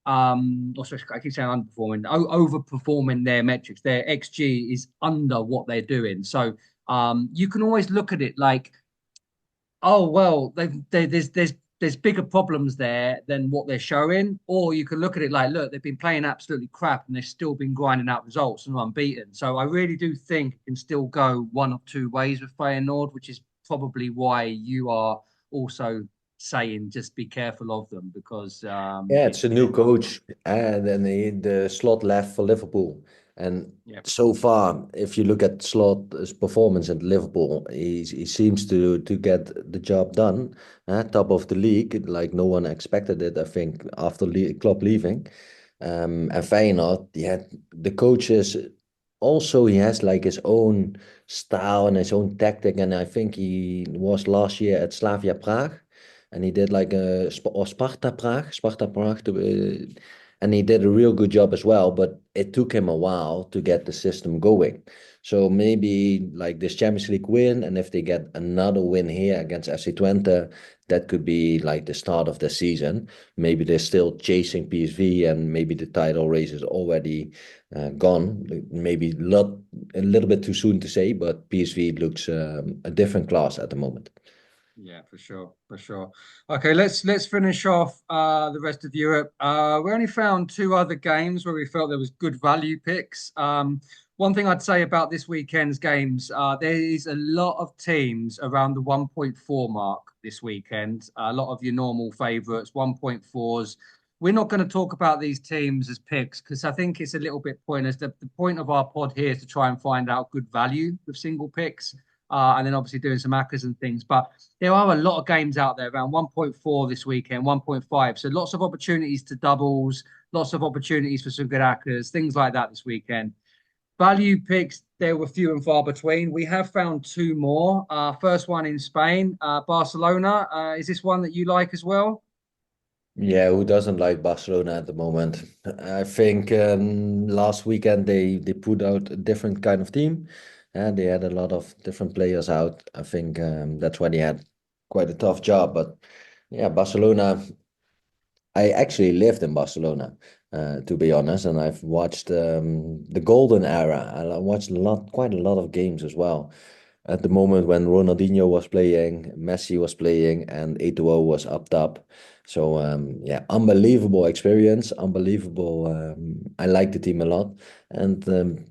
also I keep saying underperforming, overperforming their metrics. Their XG is under what they're doing. So you can always look at it like, oh well, there's bigger problems there than what they're showing, or you can look at it like, look, they've been playing absolutely crap and they've still been grinding out results and unbeaten. So I really do think it can still go one of two ways with Feyenoord, which is probably why you are also saying just be careful of them because
yeah,
it
it's a new
depends.
coach, and then the Slot left for Liverpool. And
Yeah.
so far, if you look at Slot's performance at Liverpool, he seems to get the job done. Top of the league, like no one expected it, I think, after Klopp leaving. And Feyenoord, yeah, the coach is also, he has like his own style and his own tactic. And I think he was last year at Slavia Prague, and he did like a or Sparta Prague, and he did a real good job as well. But it took him a while to get the system going. So maybe like this Champions League win, and if they get another win here against FC Twente, that could be like the start of the season. Maybe they're still chasing PSV, and maybe the title race is already gone. Maybe a little bit too soon to say, but PSV looks a different class at the moment.
Yeah, for sure, for sure. Okay, let's finish off the rest of Europe. We only found two other games where we felt there was good value picks. One thing I'd say about this weekend's games, there is a lot of teams around the 1.4 mark this weekend. A lot of your normal favourites, 1.4s. We're not going to talk about these teams as picks because I think it's a little bit pointless. The point of our pod here is to try and find out good value with single picks. And then obviously doing some accas and things. But there are a lot of games out there around 1.4 this weekend, 1.5. So lots of opportunities to doubles, lots of opportunities for some good accas, things like that this weekend. Value picks, there were few and far between. We have found two more. First one in Spain, Barcelona. Is this one that you like as well?
Yeah, who doesn't like Barcelona at the moment? I think last weekend they put out a different kind of team, and they had a lot of different players out. I think that's why they had quite a tough job. But yeah, Barcelona. I actually lived in Barcelona, to be honest, and I've watched the golden era. I watched quite a lot of games as well. At the moment when Ronaldinho was playing, Messi was playing, and Eto'o was up top. So yeah, unbelievable experience, unbelievable. I like the team a lot, and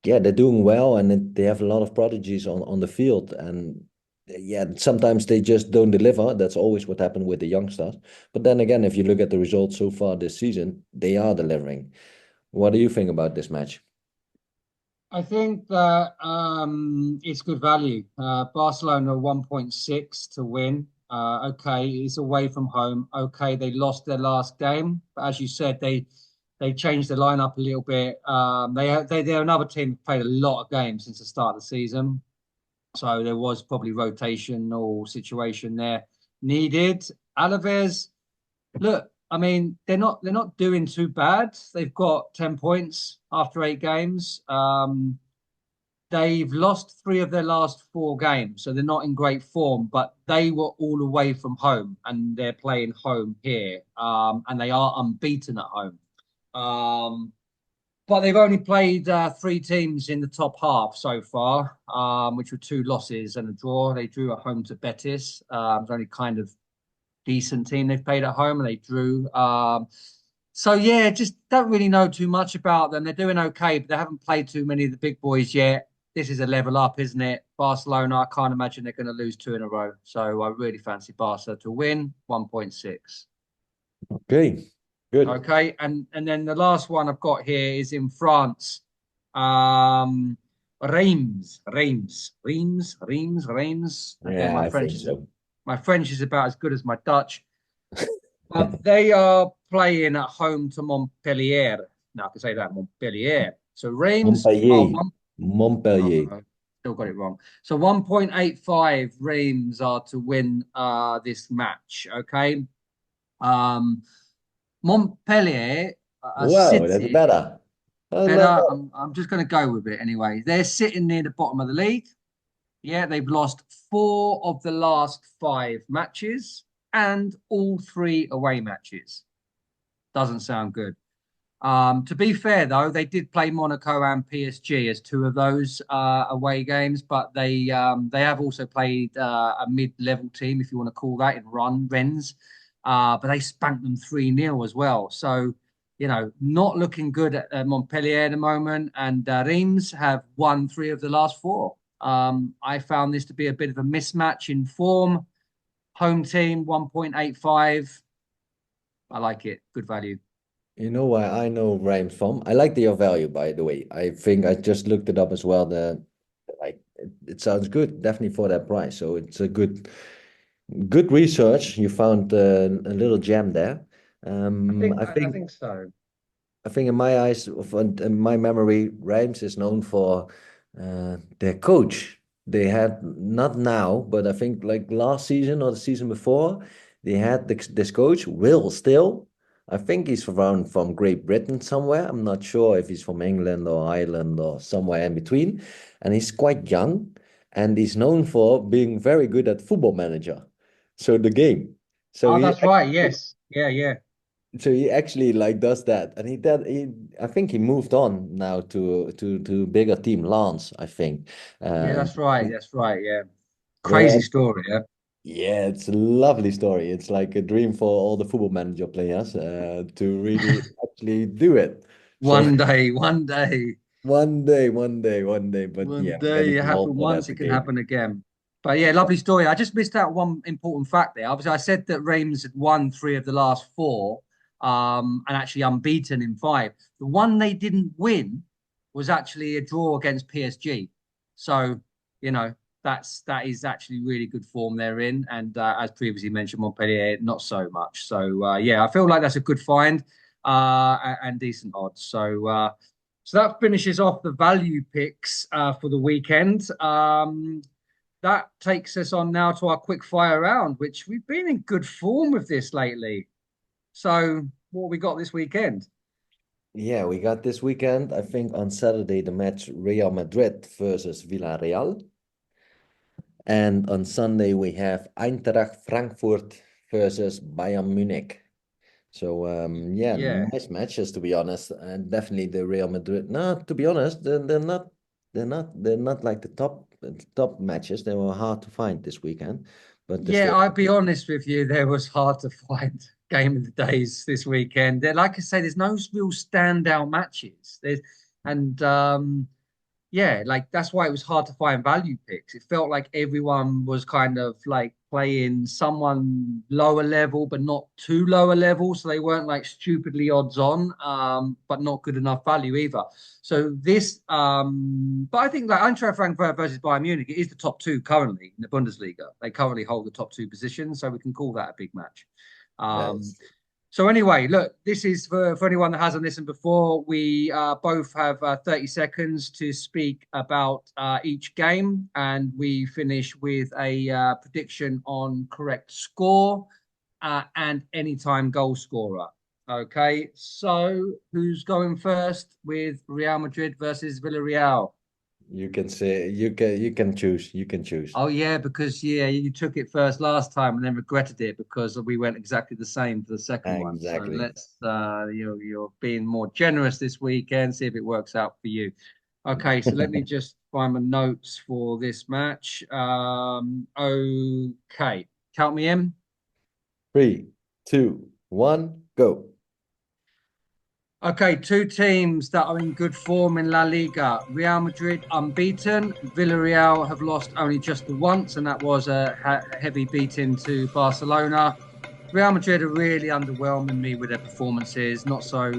yeah, they're doing well, and they have a lot of prodigies on the field, and yeah, sometimes they just don't deliver. That's always what happened with the youngsters. But then again, if you look at the results so far this season, they are delivering. What do you think about this match?
I think that it's good value. Barcelona 1.6 to win. Okay, it's away from home. Okay, they lost their last game, but as you said, they changed the lineup a little bit. They're another team that played a lot of games since the start of the season, so there was probably rotational situation there needed. Alaves, look, I mean, they're not doing too bad. They've got 10 points after 8 games. They've lost three of their last 4 games, so they're not in great form, but they were all away from home and they're playing home here. And they are unbeaten at home. But they've only played 3 teams in the top half so far, which were 2 losses and a draw. They drew at home to Betis. It's only kind of decent team they've played at home and they drew. So yeah, just don't really know too much about them. They're doing okay, but they haven't played too many of the big boys yet. This is a level up, isn't it? Barcelona, I can't imagine they're going to lose 2 in a row. So I really fancy Barca to win 1.6.
Okay, good.
Okay, and then the last one I've got here is in France. Um, Reims. Again,
Yeah, I think so.
my French is about as good as my Dutch. They are playing at home to Montpellier. Now I can say that Montpellier. So Reims are
Montpellier.
one.
Montpellier.
Oh, still got it wrong. So 1.85 Reims are to win this match. Okay. Um, Montpellier are
Wow, that's
sitting
better. I love
better.
it.
I'm just going to go with it anyway. They're sitting near the bottom of the league. Yeah, they've lost 4 of the last 5 matches and all 3 away matches. Doesn't sound good. To be fair, though, they did play Monaco and PSG as 2 of those away games, but they have also played a mid-level team, if you want to call that, in Rennes. But they spanked them 3-0 as well. So, not looking good at Montpellier at the moment. And Reims have won 3 of the last 4. I found this to be a bit of a mismatch in form. Home team 1.85. I like it. Good value.
You know why I know Reims from? I like your value, by the way. I think I just looked it up as well. It sounds good, definitely for that price. So it's a good research. You found a little gem there. I
I
think
think so.
I think in my eyes, in my memory, Reims is known for their coach. They had not now, but I think like last season or the season before, they had this coach, Will Still. I think he's from Great Britain somewhere. I'm not sure if he's from England or Ireland or somewhere in between. And he's quite young, and he's known for being very good at Football Manager. So the game. So
Oh,
he
that's right. Yes. Yeah, yeah.
so he actually like does that, and he I think he moved on now to bigger team Lance, I think.
Yeah,
Uh,
that's right. That's right. Yeah.
yeah,
Crazy story. Yeah.
yeah, it's a lovely story. It's like a dream for all the football manager players to really actually do it. So
One day, one day,
one day, but
one
yeah, we're
day.
getting
It
too old
happened
for that
once,
the
it can
game.
happen again. But yeah, lovely story. I just missed out one important fact there. Obviously, I said that Reims had won 3 of the last 4, and actually unbeaten in 5. The one they didn't win was actually a draw against PSG. So, you know, that is actually really good form they're in. And as previously mentioned, Montpellier, not so much. So yeah, I feel like that's a good find and decent odds. So that finishes off the value picks for the weekend. That takes us on now to our quick fire round, which we've been in good form with this lately. So what we got this weekend?
Yeah, we got this weekend. I think on Saturday the match Real Madrid versus Villarreal. And on Sunday, we have Eintracht Frankfurt versus Bayern Munich. So, yeah,
Yeah.
nice matches to be honest. And definitely the Real Madrid. No, to be honest, they're not like the top matches. They were hard to find this weekend, but they're
Yeah,
still.
I'll be honest with you, there was hard to find game of the days this weekend. Like I say, there's no real standout matches. And yeah, like that's why it was hard to find value picks. It felt like everyone was kind of like playing someone lower level, but not too lower level. So they weren't like stupidly odds on, but not good enough value either. So but I think like Eintracht Frankfurt versus Bayern Munich, it is the top 2 currently in the Bundesliga. They currently hold the top 2 positions, so we can call that a big match. Um,
Nice.
so anyway, look, this is for anyone that hasn't listened before. We both have 30 seconds to speak about each game, and we finish with a prediction on correct score and anytime goal scorer. Okay, so who's going first with Real Madrid versus Villarreal?
You can choose. You can choose.
Oh yeah, because yeah, you took it first last time and then regretted it because we went exactly the same for the second one. So
Exactly.
let's you're being more generous this weekend. See if it works out for you. Okay, so let me just find my notes for this match. Okay, count me in.
3, 2, 1, go.
Okay, 2 teams that are in good form in La Liga. Real Madrid unbeaten. Villarreal have lost only just the once, and that was a heavy beating to Barcelona. Real Madrid are really underwhelming me with their performances, not so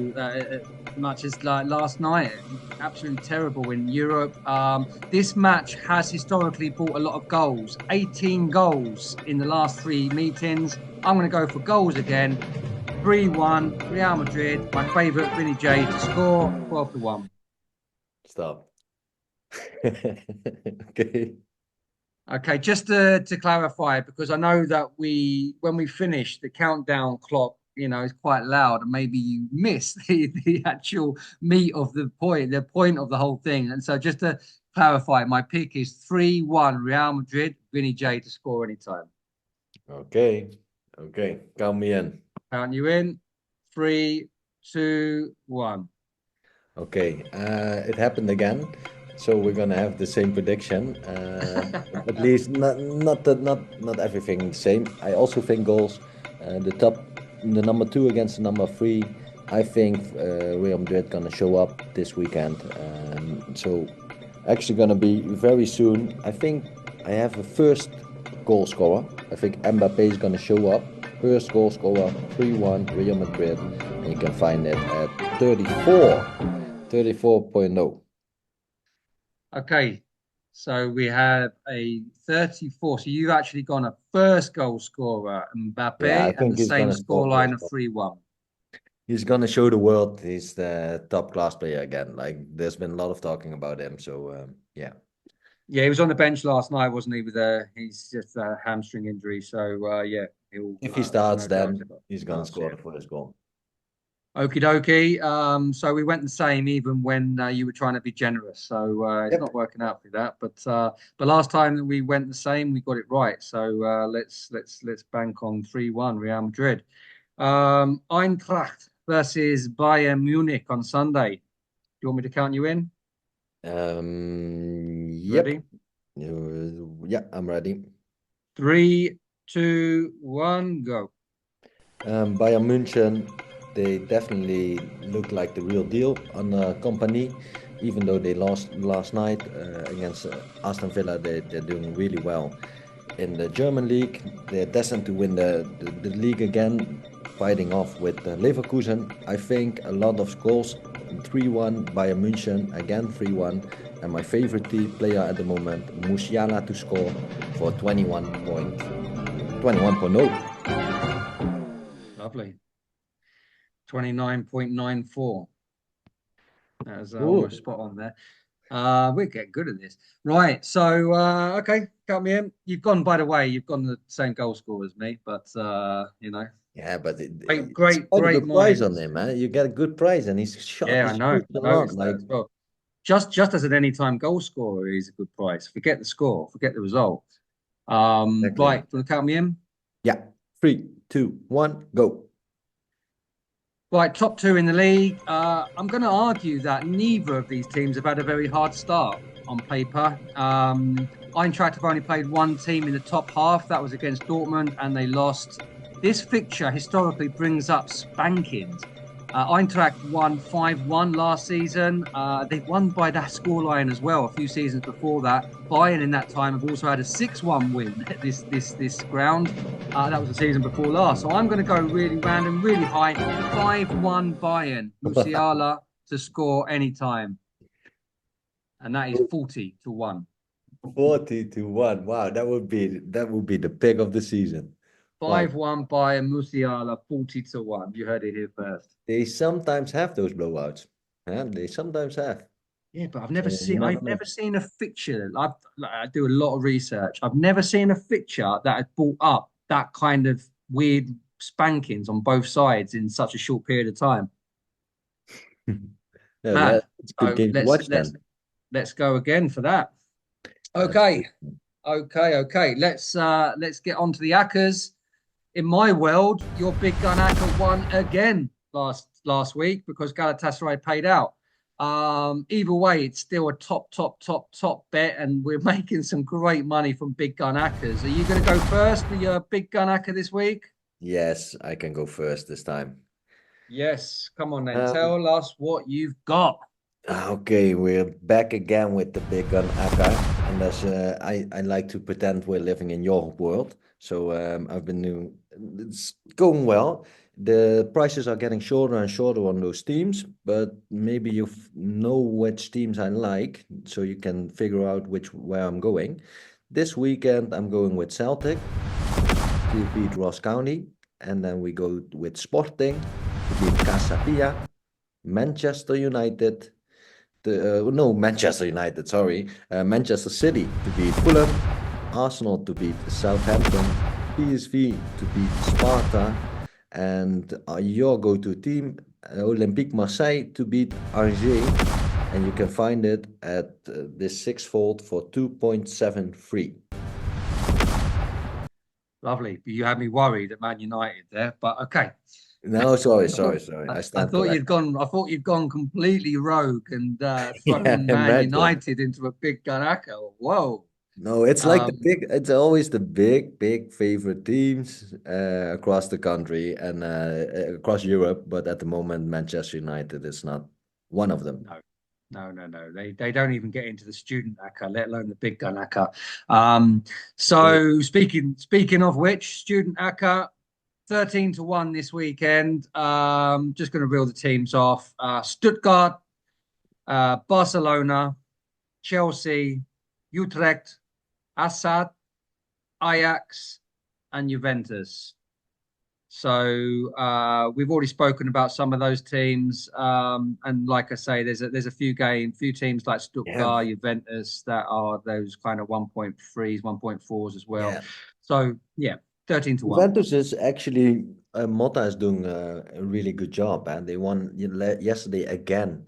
much as like last night. Absolutely terrible in Europe. This match has historically brought a lot of goals, 18 goals in the last 3 meetings. I'm going to go for goals again. 3-1, Real Madrid, my favourite Vinny J to score, 12-1.
Stop. Okay.
Okay, just to clarify, because I know that when we finish, the countdown clock, is quite loud, and maybe you miss the actual meat of the point of the whole thing. And so just to clarify, my pick is 3-1 Real Madrid, Vinny J to score anytime.
Okay. Okay. Count me in.
Count you in. 3, 2, 1.
Okay. It happened again. So we're gonna have the same prediction. At least not everything the same. I also think goals. The number 2 against the number 3. I think Real Madrid gonna show up this weekend. So actually gonna be very soon. I think I have a first goal scorer. I think Mbappe is gonna show up. First goal scorer, 3-1 Real Madrid. And you can find it at 34.0.
Okay, so we have a 34. So you've actually gone a first goal scorer, Mbappe,
Yeah, I
and
think
the
he's
same
gonna score
scoreline of
first.
3-1.
He's gonna show the world he's the top class player again. Like there's been a lot of talking about him. So yeah.
Yeah, he was on the bench last night, wasn't he? He's just a hamstring injury. So yeah,
If he starts,
no doubt
then he's gonna
starts,
score
yeah.
the first goal.
Okie dokie. So we went the same even when you were trying to be generous. So it's not working out for that. But last time that we went the same, we got it right. So let's bank on 3-1 Real Madrid. Eintracht versus Bayern Munich on Sunday. Do you want me to count you in?
Yep.
Ready?
Yeah, I'm ready.
3, 2, 1, go.
Bayern München, they definitely look like the real deal on company. Even though they lost last night against Aston Villa, they're doing really well. In the German league, they're destined to win the league again, fighting off with Leverkusen. I think a lot of goals, 3-1 Bayern München, again 3-1. And my favorite player at the moment, Musiala to score for 21.0.
Lovely. 29.94. That was almost spot on there. We're getting good at this. Right. So, okay, count me in. You've gone, by the way, you've gone the same goal score as me, but,
Yeah, but
great
good prize on
minds.
him, man. You get a good prize, and he's shot.
Yeah, I know.
A lot. Like,
as well. Just as an anytime goal scorer, he's a good price. Forget the score, forget the result.
exactly.
Right, do you want to count me in?
Yeah. 3, 2, 1, go.
Right, top 2 in the league. I'm going to argue that neither of these teams have had a very hard start on paper. Eintracht have only played one team in the top half. That was against Dortmund, and they lost. This fixture historically brings up spankings. Eintracht won 5-1 last season. They've won by that scoreline as well a few seasons before that. Bayern in that time have also had a 6-1 win at this ground. That was the season before last. So I'm going to go really random, really high. 5-1 Bayern. Musiala to score anytime. And that is 40-1.
40-1. Wow, that would be the pick of the season.
5-1 Bayern, Musiala, 40-1. You heard it here first.
They sometimes have those blowouts. Yeah, they sometimes have.
Yeah, but I've never seen a fixture. I do a lot of research. I've never seen a fixture that had brought up that kind of weird spankings on both sides in such a short period of time.
Yeah, it's a good game to watch then.
Let's go again for that. Okay. Let's get on to the Accas. In my world, your Big Gun Acca won again last week because Galatasaray paid out. Either way, it's still a top bet, and we're making some great money from Big Gun Accas. Are you going to go first for your Big Gun Acca this week?
Yes, I can go first this time.
Yes, come on then. Tell us what you've got.
Okay, we're back again with the Big Gun Acca, and as I like to pretend we're living in your world. So I've been doing. It's going well. The prices are getting shorter and shorter on those teams, but maybe you know which teams I like, so you can figure out where I'm going. This weekend I'm going with Celtic to beat Ross County, and then we go with Sporting to beat Casapia, Manchester United no, Manchester United, sorry. Manchester City to beat Fulham, Arsenal to beat Southampton, PSV to beat Sparta, and your go-to team, Olympique Marseille, to beat Angers. And you can find it at this sixfold for 2.73.
Lovely. You had me worried at Man United there, but okay.
No, sorry. I
I
stand
thought you'd
corrected.
gone. I thought you'd gone completely rogue and
Yeah,
thrown Man
imagine.
United into a Big Gun Acca. Whoa.
No, it's like
Um,
it's always the big favorite teams across the country and across Europe. But at the moment, Manchester United is not one of them.
no. They don't even get into the student Acca, let alone the Big Gun Acca.
True.
So speaking of which, student Acca, 13-1 this weekend. Just going to reel the teams off. Stuttgart, Barcelona, Chelsea, Utrecht, Assad, Ajax, and Juventus. So we've already spoken about some of those teams, and like I say, there's a few teams like
Yeah,
Stuttgart, Juventus that are those kind of 1.3s, 1.4s as well.
yeah.
So yeah, 13-1.
Juventus is actually Motta is doing a really good job, and they won yesterday again,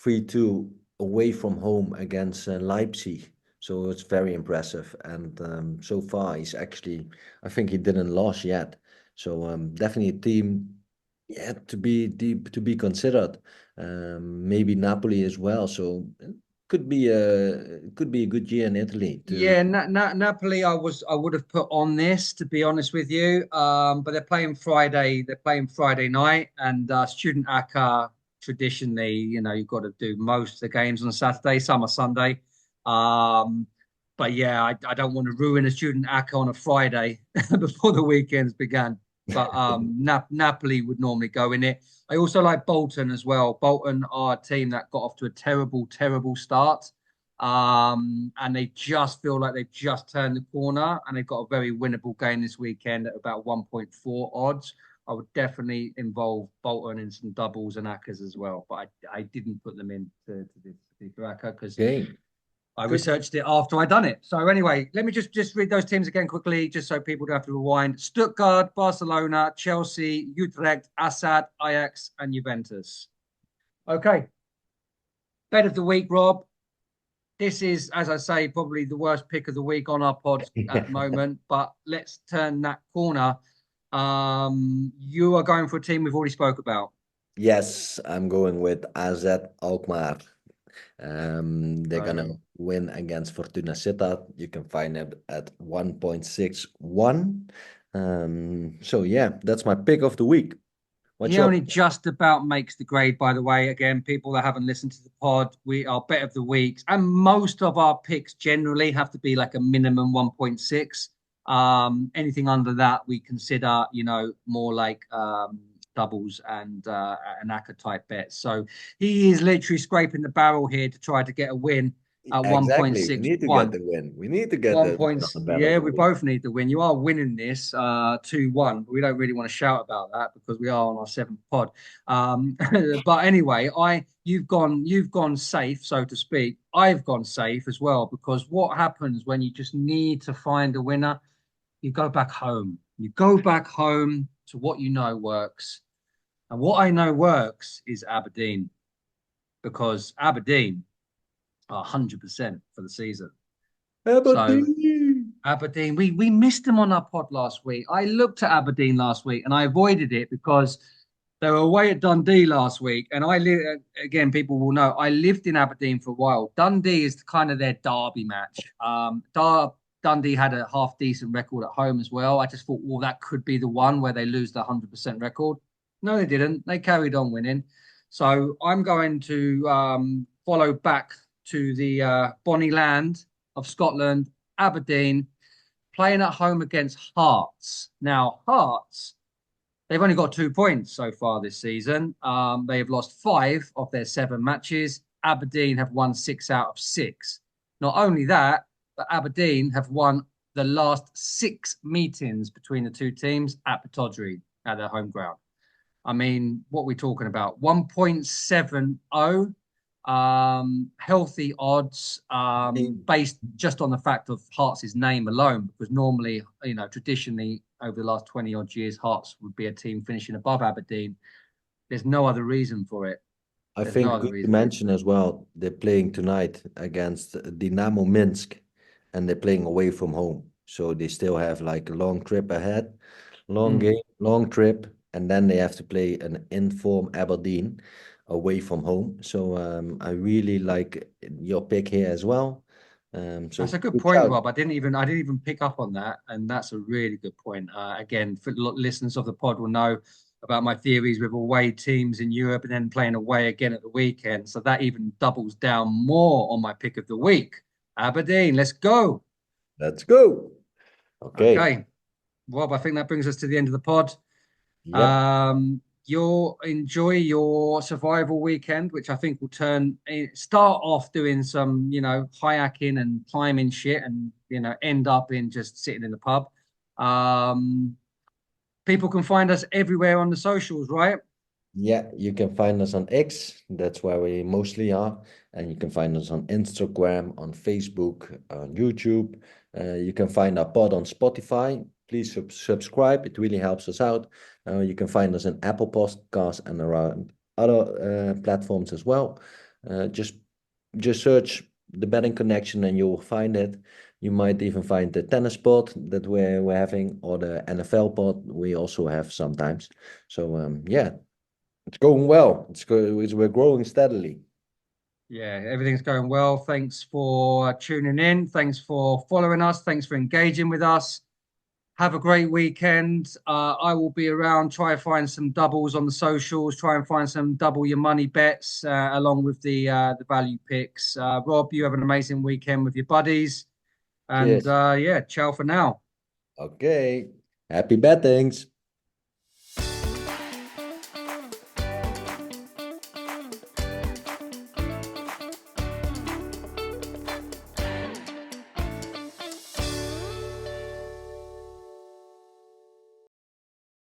3-2 away from home against Leipzig. So it's very impressive, and so far he's actually, I think he didn't lose yet. So definitely a team, yeah, to be considered. Maybe Napoli as well. So could be a good year in Italy to.
Yeah, Napoli, I would have put on this to be honest with you. But they're playing Friday. They're playing Friday night, and Student Acca traditionally, you've got to do most of the games on Saturday. Some are Sunday. Um, but yeah, I don't want to ruin a Student Acca on a Friday before the weekends began. But Napoli would normally go in it. I also like Bolton as well. Bolton are a team that got off to a terrible start. And they just feel like they've just turned the corner and they've got a very winnable game this weekend at about 1.4 odds. I would definitely involve Bolton in some doubles and Accas as well, but I didn't put them in to this particular Acca because
Okay,
I
good.
researched it after I'd done it. So anyway, let me just read those teams again quickly, just so people don't have to rewind. Stuttgart, Barcelona, Chelsea, Utrecht, Assad, Ajax, and Juventus. Okay, bet of the week, Rob. This is, as I say, probably the worst pick of the week on our pod at the moment. But let's turn that corner. You are going for a team we've already spoke about.
Yes, I'm going with AZ Alkmaar. They're gonna
So
win against Fortuna Sittard. You can find it at 1.61. So yeah, that's my pick of the week. What's
he
your
only just about makes the grade, by the way. Again, people that haven't listened to the pod, we are bet of the weeks, and most of our picks generally have to be like a minimum 1.6. Anything under that, we consider, more like doubles and an Acca type bet. So he is literally scraping the barrel here to try to get a win at
exactly? We need to get
1.61.
the win. We need to get
One
the win on
points.
the bet of
Yeah,
the
we
week.
both need the win. You are winning this 2-1, but we don't really want to shout about that because we are on our seventh pod. But anyway, you've gone safe, so to speak. I've gone safe as well because what happens when you just need to find a winner? You go back home. You go back home to what you know works. And what I know works is Aberdeen because Aberdeen are 100% for the season. So
Aberdeen.
Aberdeen, we missed them on our pod last week. I looked at Aberdeen last week and I avoided it because they were away at Dundee last week. And again, people will know I lived in Aberdeen for a while. Dundee is kind of their derby match. Dundee had a half decent record at home as well. I just thought, well, that could be the one where they lose the 100% record. No, they didn't. They carried on winning. So I'm going to follow back to the bonny land of Scotland, Aberdeen, playing at home against Hearts. Now, Hearts, they've only got 2 points so far this season. They have lost 5 of their 7 matches. Aberdeen have won 6 out of 6. Not only that, but Aberdeen have won the last 6 meetings between the two teams at Pittodrie at their home ground. I mean, what are we talking about? 1.70. healthy odds, based just on the fact of Hearts' name alone, because normally, traditionally over the last 20 odd years, Hearts would be a team finishing above Aberdeen. There's no other reason for it.
I
There's no
think
other
good to
reason.
mention as well, they're playing tonight against Dynamo Minsk and they're playing away from home. So they still have like a long trip ahead, long game, long trip, and then they have to play an inform Aberdeen away from home. So I really like your pick here as well.
That's
So
a good
good
point,
shout.
Rob. I didn't even pick up on that, and that's a really good point. Again, for listeners of the pod will know about my theories with away teams in Europe and then playing away again at the weekend. So that even doubles down more on my pick of the week. Aberdeen, let's go.
Let's go. Okay.
Okay, Rob, I think that brings us to the end of the pod.
Yep.
You'll enjoy your survival weekend, which I think will start off doing some, kayaking and climbing shit and, end up in just sitting in the pub. Um, People can find us everywhere on the socials, right?
Yeah, you can find us on X. That's where we mostly are. And you can find us on Instagram, on Facebook, on YouTube. You can find our pod on Spotify. Please subscribe. It really helps us out. You can find us in Apple Podcasts and around other platforms as well. Just search the betting connection and you'll find it. You might even find the tennis pod that we're having or the NFL pod we also have sometimes. So yeah, it's going well. We're growing steadily.
Yeah, everything's going well. Thanks for tuning in. Thanks for following us. Thanks for engaging with us. Have a great weekend. I will be around. Try and find some doubles on the socials. Try and find some double your money bets along with the value picks. Rob, you have an amazing weekend with your buddies. And
Cheers.
yeah, ciao for now.
Okay. Happy bettings.